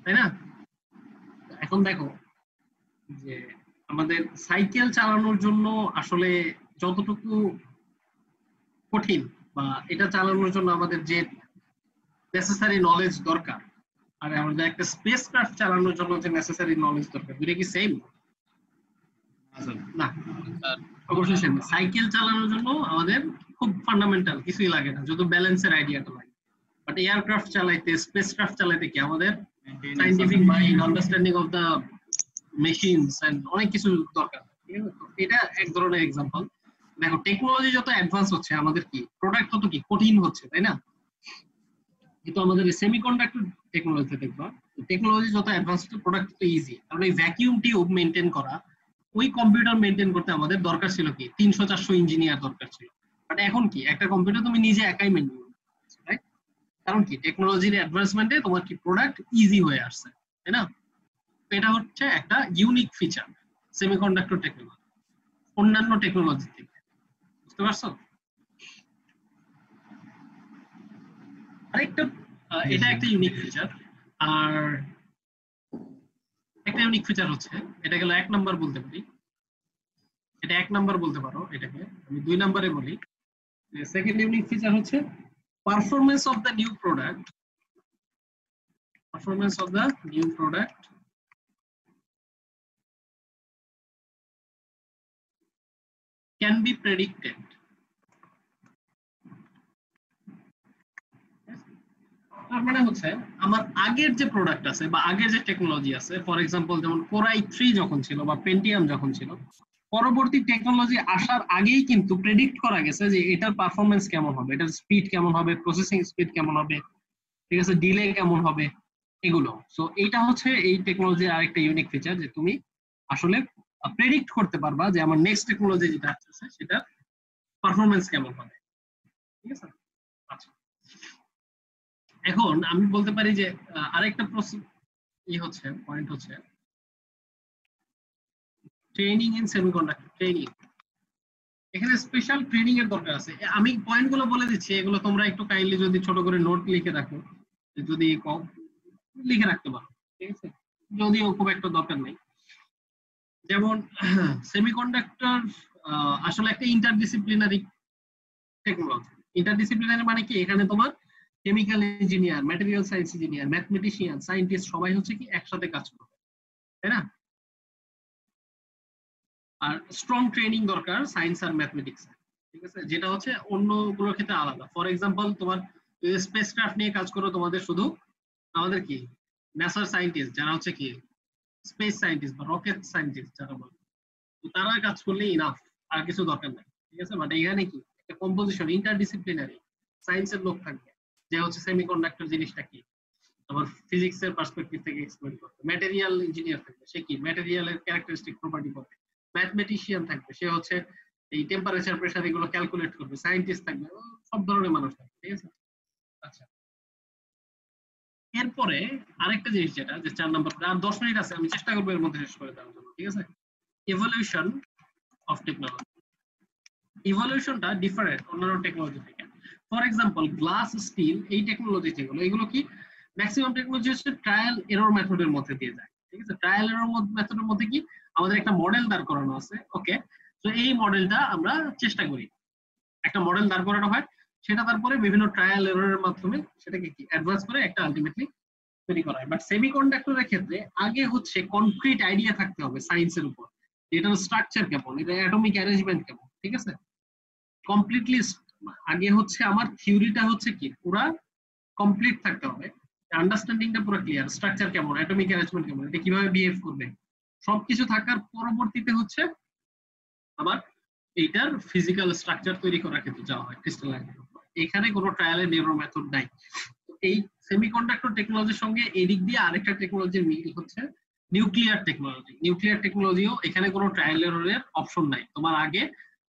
তাই না? এখন দেখো যে আমাদের সাইকেল চালানোর জন্য আসলে যতটুকু কঠিন, বা এটা চালানোর জন্য আমাদের যে নেসেসারি নলেজ দরকার, আর আমাদের একটা স্পেসক্রাফট চালানোর জন্য যে নেসেসারি নলেজ দরকার, দুটো কি সেম? না, অবশ্যই সেম। সাইকেল চালানোর জন্য আমাদের খুব ফান্ডামেন্টাল কিছুই লাগে না, যত ব্যালেন্সের আইডিয়াটা লাগে। বাট এয়ারক্রাফট চালাইতে, স্পেসক্রাফট চালাইতে কি আমাদের scientific mind, understanding of the machines and অনেক কিছু দরকার। ঠিক আছে, তো এটা এক ধরনের এক্সাম্পল। দেখো, টেকনোলজি যত অ্যাডভান্স হচ্ছে আমাদের কি প্রোডাক্ট তত কি কঠিন হচ্ছে, তাই না? কিন্তু আমাদের সেমিকন্ডাক্টর টেকনোলজিতে দেখবা, টেকনোলজি যত অ্যাডভান্স হচ্ছে প্রোডাক্ট তত ইজি। কারণ এই ভ্যাকিউম টিউব মেইনটেইন করা, ওই কম্পিউটার মেইনটেইন করতে আমাদের দরকার ছিল কি 300-400 ইঞ্জিনিয়ার দরকার ছিল। বাট এখন কি একটা কম্পিউটার তুমি নিজে একাই মেইনটেইন করতে, রাইট? কারণ কি টেকনোলজির অ্যাডভান্সমেন্টে তোমার কি প্রোডাক্ট ইজি হয়ে আসছে, তাই না? এটা হচ্ছে একটা ইউনিক ফিচার সেমিকন্ডাক্টর টেকনোলজি অন্যান্য টেকনোলজি থেকে। বুঝতে পারছো? আরেকটা, এটা একটা ইউনিক ফিচার। আর একটা ইউনিক ফিচার হচ্ছে, এটা গেল 1 নাম্বার বলতে পারি, এটা 1 নাম্বার বলতে পারো, এটাকে আমি 2 নম্বরে বলি। সেকেন্ড ইউনিক ফিচার হচ্ছে performance of the new product, performance of the new product can be predicted. তার মানে হচ্ছে আমার আগের যে প্রোডাক্ট আছে বা আগের যে টেকনোলজি আছে, ফর এক্সাম্পল যেমন কোর i3 যখন ছিল বা পেন্টিয়াম যখন ছিল, পরবর্তী টেকনোলজি আসার আগেই কিন্তু প্রেডিক্ট করা গেছে যে এটার পারফরম্যান্স কেমন হবে, এটার স্পিড কেমন হবে, প্রসেসিং স্পিড কেমন হবে, ঠিক আছে, ডিলে কেমন হবে, এগুলো। সো এইটা হচ্ছে এই টেকনোলজির আরেকটা ইউনিক ফিচার, যে তুমি আসলে প্রেডিক্ট করতে পারবা যে আমার নেক্সট টেকনোলজি যেটা আসছে সেটা পারফরম্যান্স কেমন হবে। ঠিক আছে, আচ্ছা। এখন আমি বলতে পারি যে আরেকটা হচ্ছে পয়েন্ট হচ্ছে ট্রেনিং ইন সেমিকন্ডাক্টর ট্রেনিং। এখানে স্পেশাল ট্রেনিং এর দরকার আছে। আমি পয়েন্টগুলো বলে দিচ্ছি, এগুলো তোমরা একটু কাইন্ডলি যদি ছোট করে নোট লিখে রাখো, যদি লিখে রাখতে পারো, ঠিক আছে, যদিও খুব একটা দরকার নেই। যেমন সেমিকন্ডাক্টর আসলে একটা ইন্টারডিসিপ্লিনারি টেকনোলজি। ইন্টারডিসিপ্লিনারি মানে কি, এখানে তোমার chemical engineer, material science engineer, mathematician, scientist সবাই হচ্ছে কি একসাথে কাজ করবে, তাই না? আর স্ট্রং ট্রেনিং দরকার সায়েন্স আর ম্যাথমেটিক্স, ঠিক আছে, যেটা হচ্ছে অন্যগুলোর ক্ষেত্রে আলাদা। ফর এক্সাম্পল তোমার স্পেস ক্রাফট নিয়ে কাজ করো, তোমাদের শুধু আমাদের কি নাসার সায়েন্টিস্ট যারা হচ্ছে কি স্পেস সায়েন্টিস্ট বা রকেট সায়েন্টিস্ট যারা বলে, তারা কাজ করলে ইনাফ, আর কিছু দরকার নাই, ঠিক আছে। বাট এখানে কি একটা কম্পোজিশন ইন্টারডিসিপ্লিনারি সায়েন্সের লোক থাকবে, যে হচ্ছে সেমিকন্ডাক্টর জিনিসটা কি, আবার ফিজিক্স এর পার্সপেক্টিভ থেকে এক্সপ্লোর করবে। ম্যাটেরিয়াল ইঞ্জিনিয়ার থাকবে, সে কি ম্যাটেরিয়ালের ক্যারেক্টারিস্টিক প্রপার্টি করবে। ম্যাথমেটিশিয়ান থাকবে, সে হচ্ছে এই টেম্পারেচার প্রেসার এগুলো ক্যালকুলেট করবে। সায়েন্টিস্ট থাকবে, সব ধরনের মানুষ থাকবে, ঠিক আছে। আচ্ছা, এরপরে আরেকটা জিনিস যেটা, যে 4 নম্বর, আর 10 মিনিট আছে, আমি চেষ্টা করবো এর মধ্যে শেষ করে দেওয়ার জন্য, ঠিক আছে। Evolution of technology. ইভলিউশনটা ডিফারেন্ট অন্যান্য টেকনোলজি থেকে। ফর এক্সাম্পল গ্লাস, স্টিল, এই টেকনোলজি যেগুলো, এগুলো কি ম্যাক্সিমাম টেকনোলজি হচ্ছে ট্রায়াল এরর মেথডের মধ্যে দিয়ে যায়, ঠিক আছে। ট্রায়াল এরর মেথডের মধ্যে কি আমাদের একটা মডেল দাঁড় করানো আছে, ওকে, তো এই মডেলটা আমরা চেষ্টা করি, একটা মডেল দাঁড় করানো হয়, সেটা তারপরে বিভিন্ন ট্রায়াল এররের মাধ্যমে সেটাকে কি অ্যাডভান্স করে একটা আলটিমেটলি তৈরি করা হয়। বাট সেমিকন্ডাক্টরের ক্ষেত্রে আগে হচ্ছে কনক্রিট আইডিয়া থাকতে হবে সায়েন্সের উপর, এটার স্ট্রাকচার কেমন, এটা অ্যাটমিক অ্যারেঞ্জমেন্ট কেমন, ঠিক আছে। কমপ্লিটলি আগে হচ্ছে আমার থিওরিটা হচ্ছে কি পুরা কমপ্লিট থাকতে হবে, আন্ডারস্ট্যান্ডিংটা পুরো ক্লিয়ার, স্ট্রাকচার কেমন, অ্যাটমিক অ্যারেঞ্জমেন্ট কেমন, এটা কিভাবে বিহেভ করবে, সবকিছু থাকার পরবর্তীতে হচ্ছে আবার এইটার ফিজিক্যাল স্ট্রাকচার তৈরি করার ক্ষেত্রে যাওয়া হয় ক্রিস্টালাইন। এখানে কোনো ট্রায়ালের নেরো মেথড নাই। এই সেমিকন্ডাক্টর টেকনোলজির সঙ্গে এদিক দিয়ে আরেকটা টেকনোলজির মিল হচ্ছে নিউক্লিয়ার টেকনোলজি। নিউক্লিয়ার টেকনোলজিও এখানে কোনো ট্রায়াল এররের অপশন নাই, তোমার আগে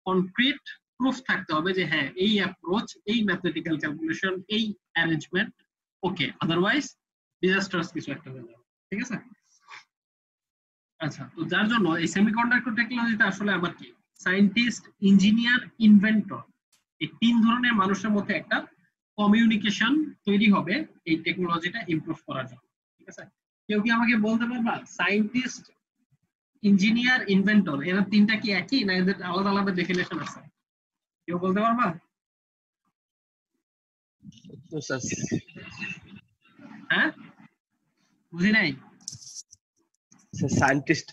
কনক্রিট প্রুফ থাকতে হবে যে হ্যাঁ এই অ্যাপ্রোচ, এই ম্যাথমেটিক্যাল ক্যালকুলেশন, এই অ্যারেঞ্জমেন্ট ওকে, আদারওয়াইজ ডিজাস্টার্স কিছু একটা হয়ে যাবে, ঠিক আছে। আচ্ছা, তো যার জন্য এই সেমিকন্ডাক্টর টেকনোলজিতে আসলে আবার কি সায়েন্টিস্ট, ইঞ্জিনিয়ার, ইনভেন্টর, এই 3 ধরনের মানুষের মধ্যে একটা কমিউনিকেশন তৈরি হবে এই টেকনোলজিটা ইমপ্রুভ করার জন্য, ঠিক আছে। কেউ কি আমাকে বলতে পারবা সায়েন্টিস্ট, ইঞ্জিনিয়ার, ইনভেন্টর এরা 3টা কি একই, না এদের আলাদা আলাদা ডেফিনেশন আছে? কেউ বলতে পারবা? হ্যাঁ, বুঝি নাই। সায়েন্টিস্ট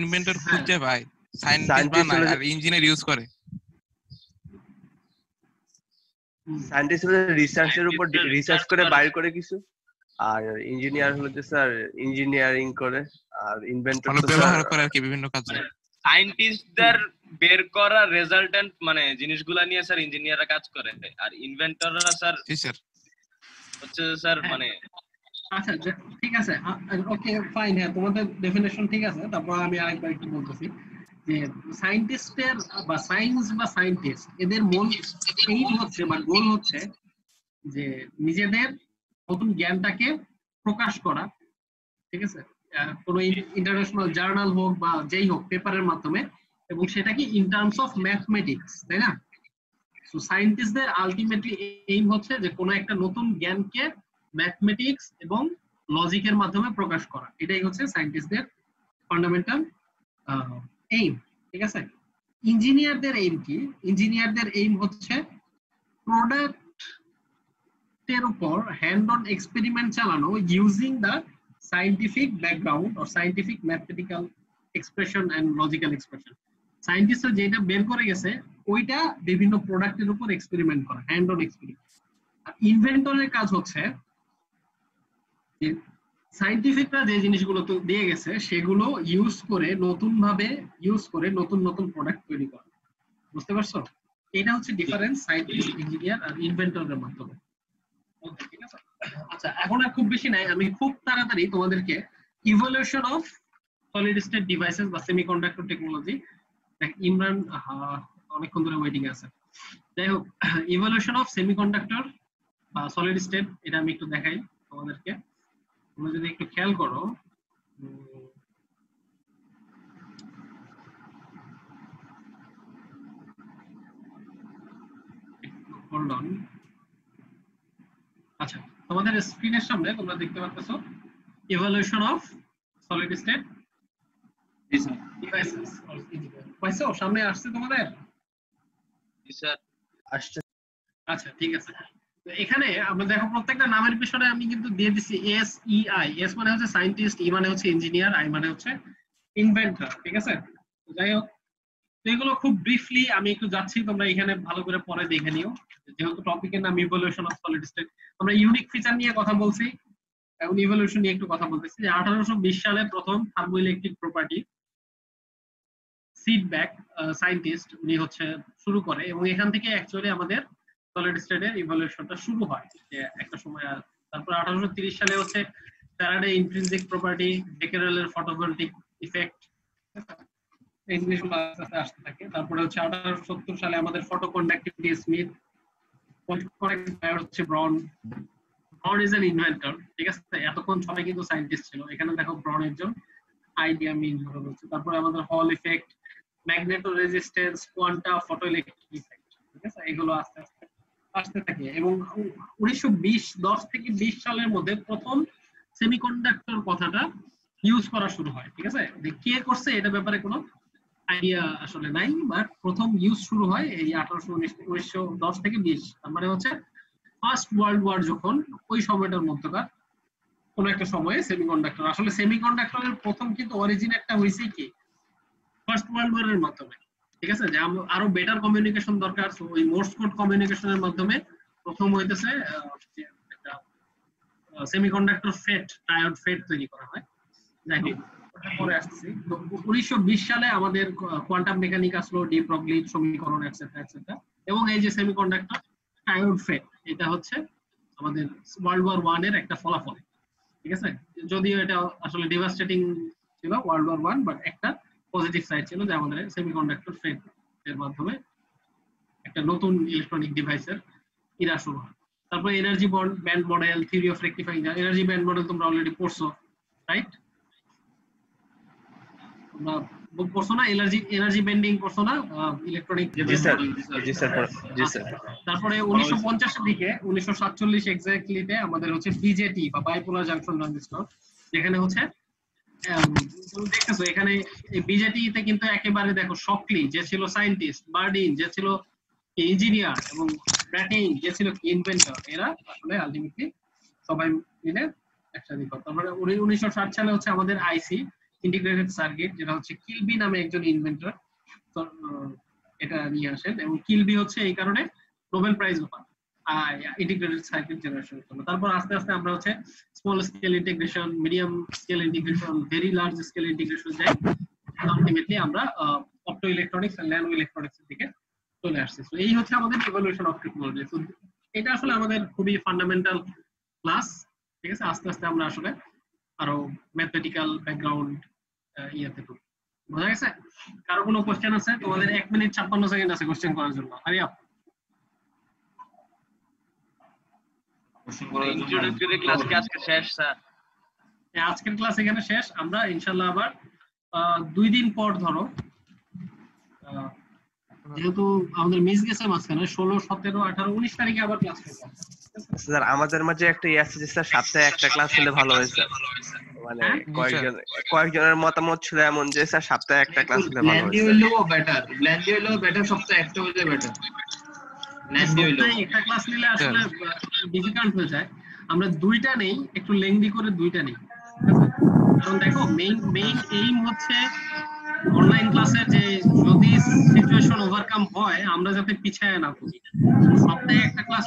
ইনভেন্টর খুঁজে ভাই, সায়েন্টিস্ট বানায় আর ইঞ্জিনিয়ার ইউজ করে। সায়েন্টিস্ট হলো রিসার্চের উপর রিসার্চ করে বাইর করে কিছু, আর ইঞ্জিনিয়ার হলো যে স্যার ইঞ্জিনিয়ারিং করে, আর ইনভেন্টর মানে ব্যবহার করে আর কি বিভিন্ন কাজে। সায়েন্টিস্টদের বের করা রেজাল্টেন্ট মানে জিনিসগুলা নিয়ে স্যার ইঞ্জিনিয়াররা কাজ করে, আর ইনভেন্টররা স্যার হচ্ছে স্যার মানে। আচ্ছা ঠিক আছে, ওকে ফাইন, হ্যাঁ তোমাদের ডেফিনেশন ঠিক আছে। তারপর আমি আরেকবার একটু বলতেছি যে সায়েন্টিস্টের বা সায়েন্স বা সায়েন্টিস্ট এদের মূল এইম হচ্ছে বা গোল হচ্ছে যে নিজেদের নতুন জ্ঞানটাকে প্রকাশ করা, ঠিক আছে, কোনো ইন্টারন্যাশনাল জার্নাল হোক বা যেই হোক পেপারের মাধ্যমে, এবং সেটা কি ইন টার্মস অফ ম্যাথমেটিক্স, তাই না। সো সায়েন্টিস্টদের আলটিমেটলি এইম হচ্ছে যে কোনো একটা নতুন জ্ঞানকে ম্যাথমেটিক্স এবং লজিকের মাধ্যমে প্রকাশ করা, এটাই হচ্ছে সায়েন্টিস্টদের ফান্ডামেন্টাল এইম, ঠিক আছে। ইঞ্জিনিয়ারদের এইম কি? ইঞ্জিনিয়ারদের এইম হচ্ছে প্রোডাক্টের উপর হ্যান্ড অন এক্সপেরিমেন্ট চালানো using the scientific background or scientific mathematical expression and logical expression. সায়েন্টিস্টরা যেটা বের করে গেছে ওইটা বিভিন্ন প্রোডাক্টের উপর এক্সপেরিমেন্ট করা, হ্যান্ড অন এক্সপেরিমেন্ট। আর ইনভেন্টরের কাজ হচ্ছে যে সায়েন্টিফিকরা যে জিনিসগুলো তো দিয়ে গেছে সেগুলো ইউজ করে নতুন ভাবে নতুন নতুন প্রোডাক্ট তৈরি করা। বুঝতে পারছো? এটা হচ্ছে ডিফারেন্স সায়েন্টিস্ট, ইঞ্জিনিয়ার আর ইনভেন্টরের মাধ্যমে। ঠিক আছে, আচ্ছা এখন আর খুব বেশি নাই, আমি খুব তাড়াতাড়ি তোমাদেরকে evolution of solid state devices বা সেমিকন্ডাক্টর টেকনোলজি, ইমরান অনেকক্ষণ ধরে ওয়েটিং আছে, যাই হোক, ইভলিউশন অফ সেমিকন্ডাক্টর বা সলিড স্টেট এটা আমি একটু দেখাই তোমাদেরকে। তোমরা যদি একটু খেয়াল করো, হোল্ড অন। আচ্ছা, তোমাদের স্ক্রিনের সামনে তোমরা দেখতে পাচ্ছো evaluation of solid state devices. পাইছো? সামনে আসছে তোমাদের? জি স্যার আসছে। আচ্ছা ঠিক আছে। তো এখানে আমরা দেখো প্রত্যেকটা নামের পিছনে আমি কিন্তু দিয়ে দিছি এস ই আই। এস মানে হচ্ছে সায়েন্টিস্ট, ই মানে হচ্ছে ইঞ্জিনিয়ার, আই মানে হচ্ছে ইনভেন্টর। ঠিক আছে? তো যাই হোক, তো এগুলো খুব ব্রিফলি আমি একটু যাচ্ছি, তোমরা এখানে ভালো করে পরে দেখে নিও। যেহেতু টপিকের নাম ইভলিউশন অফ সলিড স্টেট, আমরা ইউনিক ফিচার নিয়ে কথা বলছি, এখন ইভলিউশন নিয়ে একটু কথা বলতেছি। যে 1820 সালে প্রথম থার্মোইলেকট্রিক প্রপার্টি সিডব্যাক সায়েন্টিস্ট উনি হচ্ছে শুরু করে, এবং এখান থেকে অ্যাকচুয়ালি আমাদের সলিড স্টেটের ইভলিউশনটা শুরু হয় যে একটা সময়। আর তারপর 1830 সালে হচ্ছে ফ্যারাডে ইন্ট্রিনসিক প্রপার্টি, বেকেরেলের ফটোভোল্টিক ইফেক্ট, এই জিনিসগুলো আস্তে আস্তে আসতে থাকে। তারপরে হচ্ছে 1870 সালে আমাদের ফটোকন্ডাক্টিভিটি স্মিথ, হচ্ছে ব্রন। ব্রন ইজ অ্যান ইনভেন্টর। ঠিক আছে? এতক্ষণ সবাই কিন্তু সায়েন্টিস্ট ছিল, এখানে দেখো ব্রন একজন আইডিয়া মিন ধরে বলছে। তারপরে আমাদের হল effect, magneto resistance, quanta, photoelectric effect. ঠিক আছে? এগুলো আস্তে আস্তে আসতে থাকে। এবং 10 থেকে 20 সালের মধ্যে প্রথম সেমিকন্ডাক্টর কথাটা ইউজ করা শুরু হয়। ঠিক আছে? কে করছে এটা ব্যাপারে কোনো আইডিয়া আসলে নাই, বাট প্রথম ইউজ শুরু হয় এই 1910 থেকে 20। তার মানে হচ্ছে ফার্স্ট ওয়ার্ল্ড ওয়ার যখন, ওই সময়টার মধ্যকার কোন একটা সময়ে সেমিকন্ডাক্টর। আসলে সেমিকন্ডাক্টরের প্রথম কিন্তু অরিজিন একটা হয়েছে কি ফার্স্ট ওয়ার্ল্ড ওয়ারের মাধ্যমে। ঠিক আছে? যে আরো বেটার কমিউনিকেশন দরকার, সো ওই মোর্স কোড কমিউনিকেশনের মাধ্যমে প্রথম হইতেছে একটা সেমিকন্ডাক্টর ফেট, ট্রায়োড ফেট তৈরি করা হয়। যাই হোক, পরে আসছি। তো 1920 সালে আমাদের কোয়ান্টাম মেকানিক আসলো, ডি ব্রগলি সমীকরণ, এটসেট্রা এটসেট্রা। এবং এই যে সেমিকন্ডাক্টর ট্রায়োড ফেট, এটা হচ্ছে আমাদের ওয়ার্ল্ড ওয়ার 1 এর একটা ফলাফল। ঠিক আছে? যদিও এটা আসলে ডিভাস্টেটিং ছিল ওয়ার্ল্ড ওয়ার 1, বাট একটা পজিটিভ সাইড ছিল যে আমাদের সেমিকন্ডাক্টর ফেট এর মাধ্যমে একটা নতুন ইলেকট্রনিক ডিভাইসের ইরা শুরু হয়। তারপর energy band model, theory of rectifying. Energy band model তোমরা অলরেডি পড়ছো, রাইট? তোমরা পড়ছো না? এনার্জি বেন্ডিং পড়ছো না ইলেকট্রনিক? জি স্যার, জি স্যার, জি স্যার। তারপরে 1950 এর দিকে 1947 এক্স্যাক্টলিতে আমাদের হচ্ছে বিজেটি বা বাইপোলার জাংশন ট্রানজিস্টর, যেখানে হচ্ছে তুমি দেখতেছো এখানে বিজেটি তে কিন্তু একেবারে দেখো শকলি যে ছিল সায়েন্টিস্ট, বার্ডিন যে ছিল ইঞ্জিনিয়ার, এবং ব্র্যাটিন যে ছিল ইনভেন্টর, এরা আসলে আলটিমেটলি সবাই মিলে একসাথে করতো। তারপরে 1960 সালে হচ্ছে আমাদের আইসি, ইন্টিগ্রেটেড সার্কিট, যেটা হচ্ছে কিলবি নামে একজন ইনভেন্টর এটা নিয়ে আসেন, এবং কিলবি হচ্ছে এই কারণে নোবেল প্রাইজও পান ইন্টিগ্রেটেড সার্কিট জেনারেশনের জন্য। তারপর আস্তে আস্তে আমরা হচ্ছে small scale integration, medium scale integration, very large scale integration যাই, আলটিমেটলি আমরা অপটো ইলেকট্রনিক্স আর ন্যানো ইলেকট্রনিক্স এর দিকে চলে আসছে। তো এই হচ্ছে আমাদের ইভলিউশন অফ টেকনোলজি। তো এটা আসলে আমাদের খুবই ফান্ডামেন্টাল ক্লাস। ঠিক আছে? আস্তে আস্তে আমরা আসলে আরো ম্যাথমেটিক্যাল ব্যাকগ্রাউন্ড ইয়াতে ঢুকি। বোঝা গেছে? কারো কোনো কোশ্চেন আছে? তোমাদের 1 মিনিট 56 সেকেন্ড আছে কোশ্চেন করার জন্য। Hurry up. ইন্ট্রোডাক্টরি ক্লাস কি আজকে শেষ স্যার? আজকের ক্লাস এখানে শেষ। আমরা ইনশাআল্লাহ আবার 2 দিন পর, ধরো যেহেতু আমাদের মিস গেছে মাঝখানে 16, 17, 18, 19 তারিখে আবার ক্লাস করব। স্যার আমাদের মাঝে একটা আছে যে স্যার সপ্তাহে একটা ক্লাস হলে ভালো হয় স্যার। মানে কয়েকজনের মতামত ছিল এমন যে স্যার সপ্তাহে একটা ক্লাস হলে ভালো হয়। ব্ল্যান্ডি হইলেও বেটার, সপ্তাহে একটা হইলে বেটার। ব্ল্যান্ডি হইলেও একটা ক্লাস নিলে আসলে ডিফিকাল্ট হয়ে যায়। আমরা 2টা নেই, একটু লেংদি করে 2টা নেই। কারণ দেখো মেইন এইম হচ্ছে অনলাইন ক্লাসে যে যদি সিচুয়েশন ওভারকাম হয় আমরা যাতে পিছায় না পড়ি। সপ্তাহে একটা ক্লাস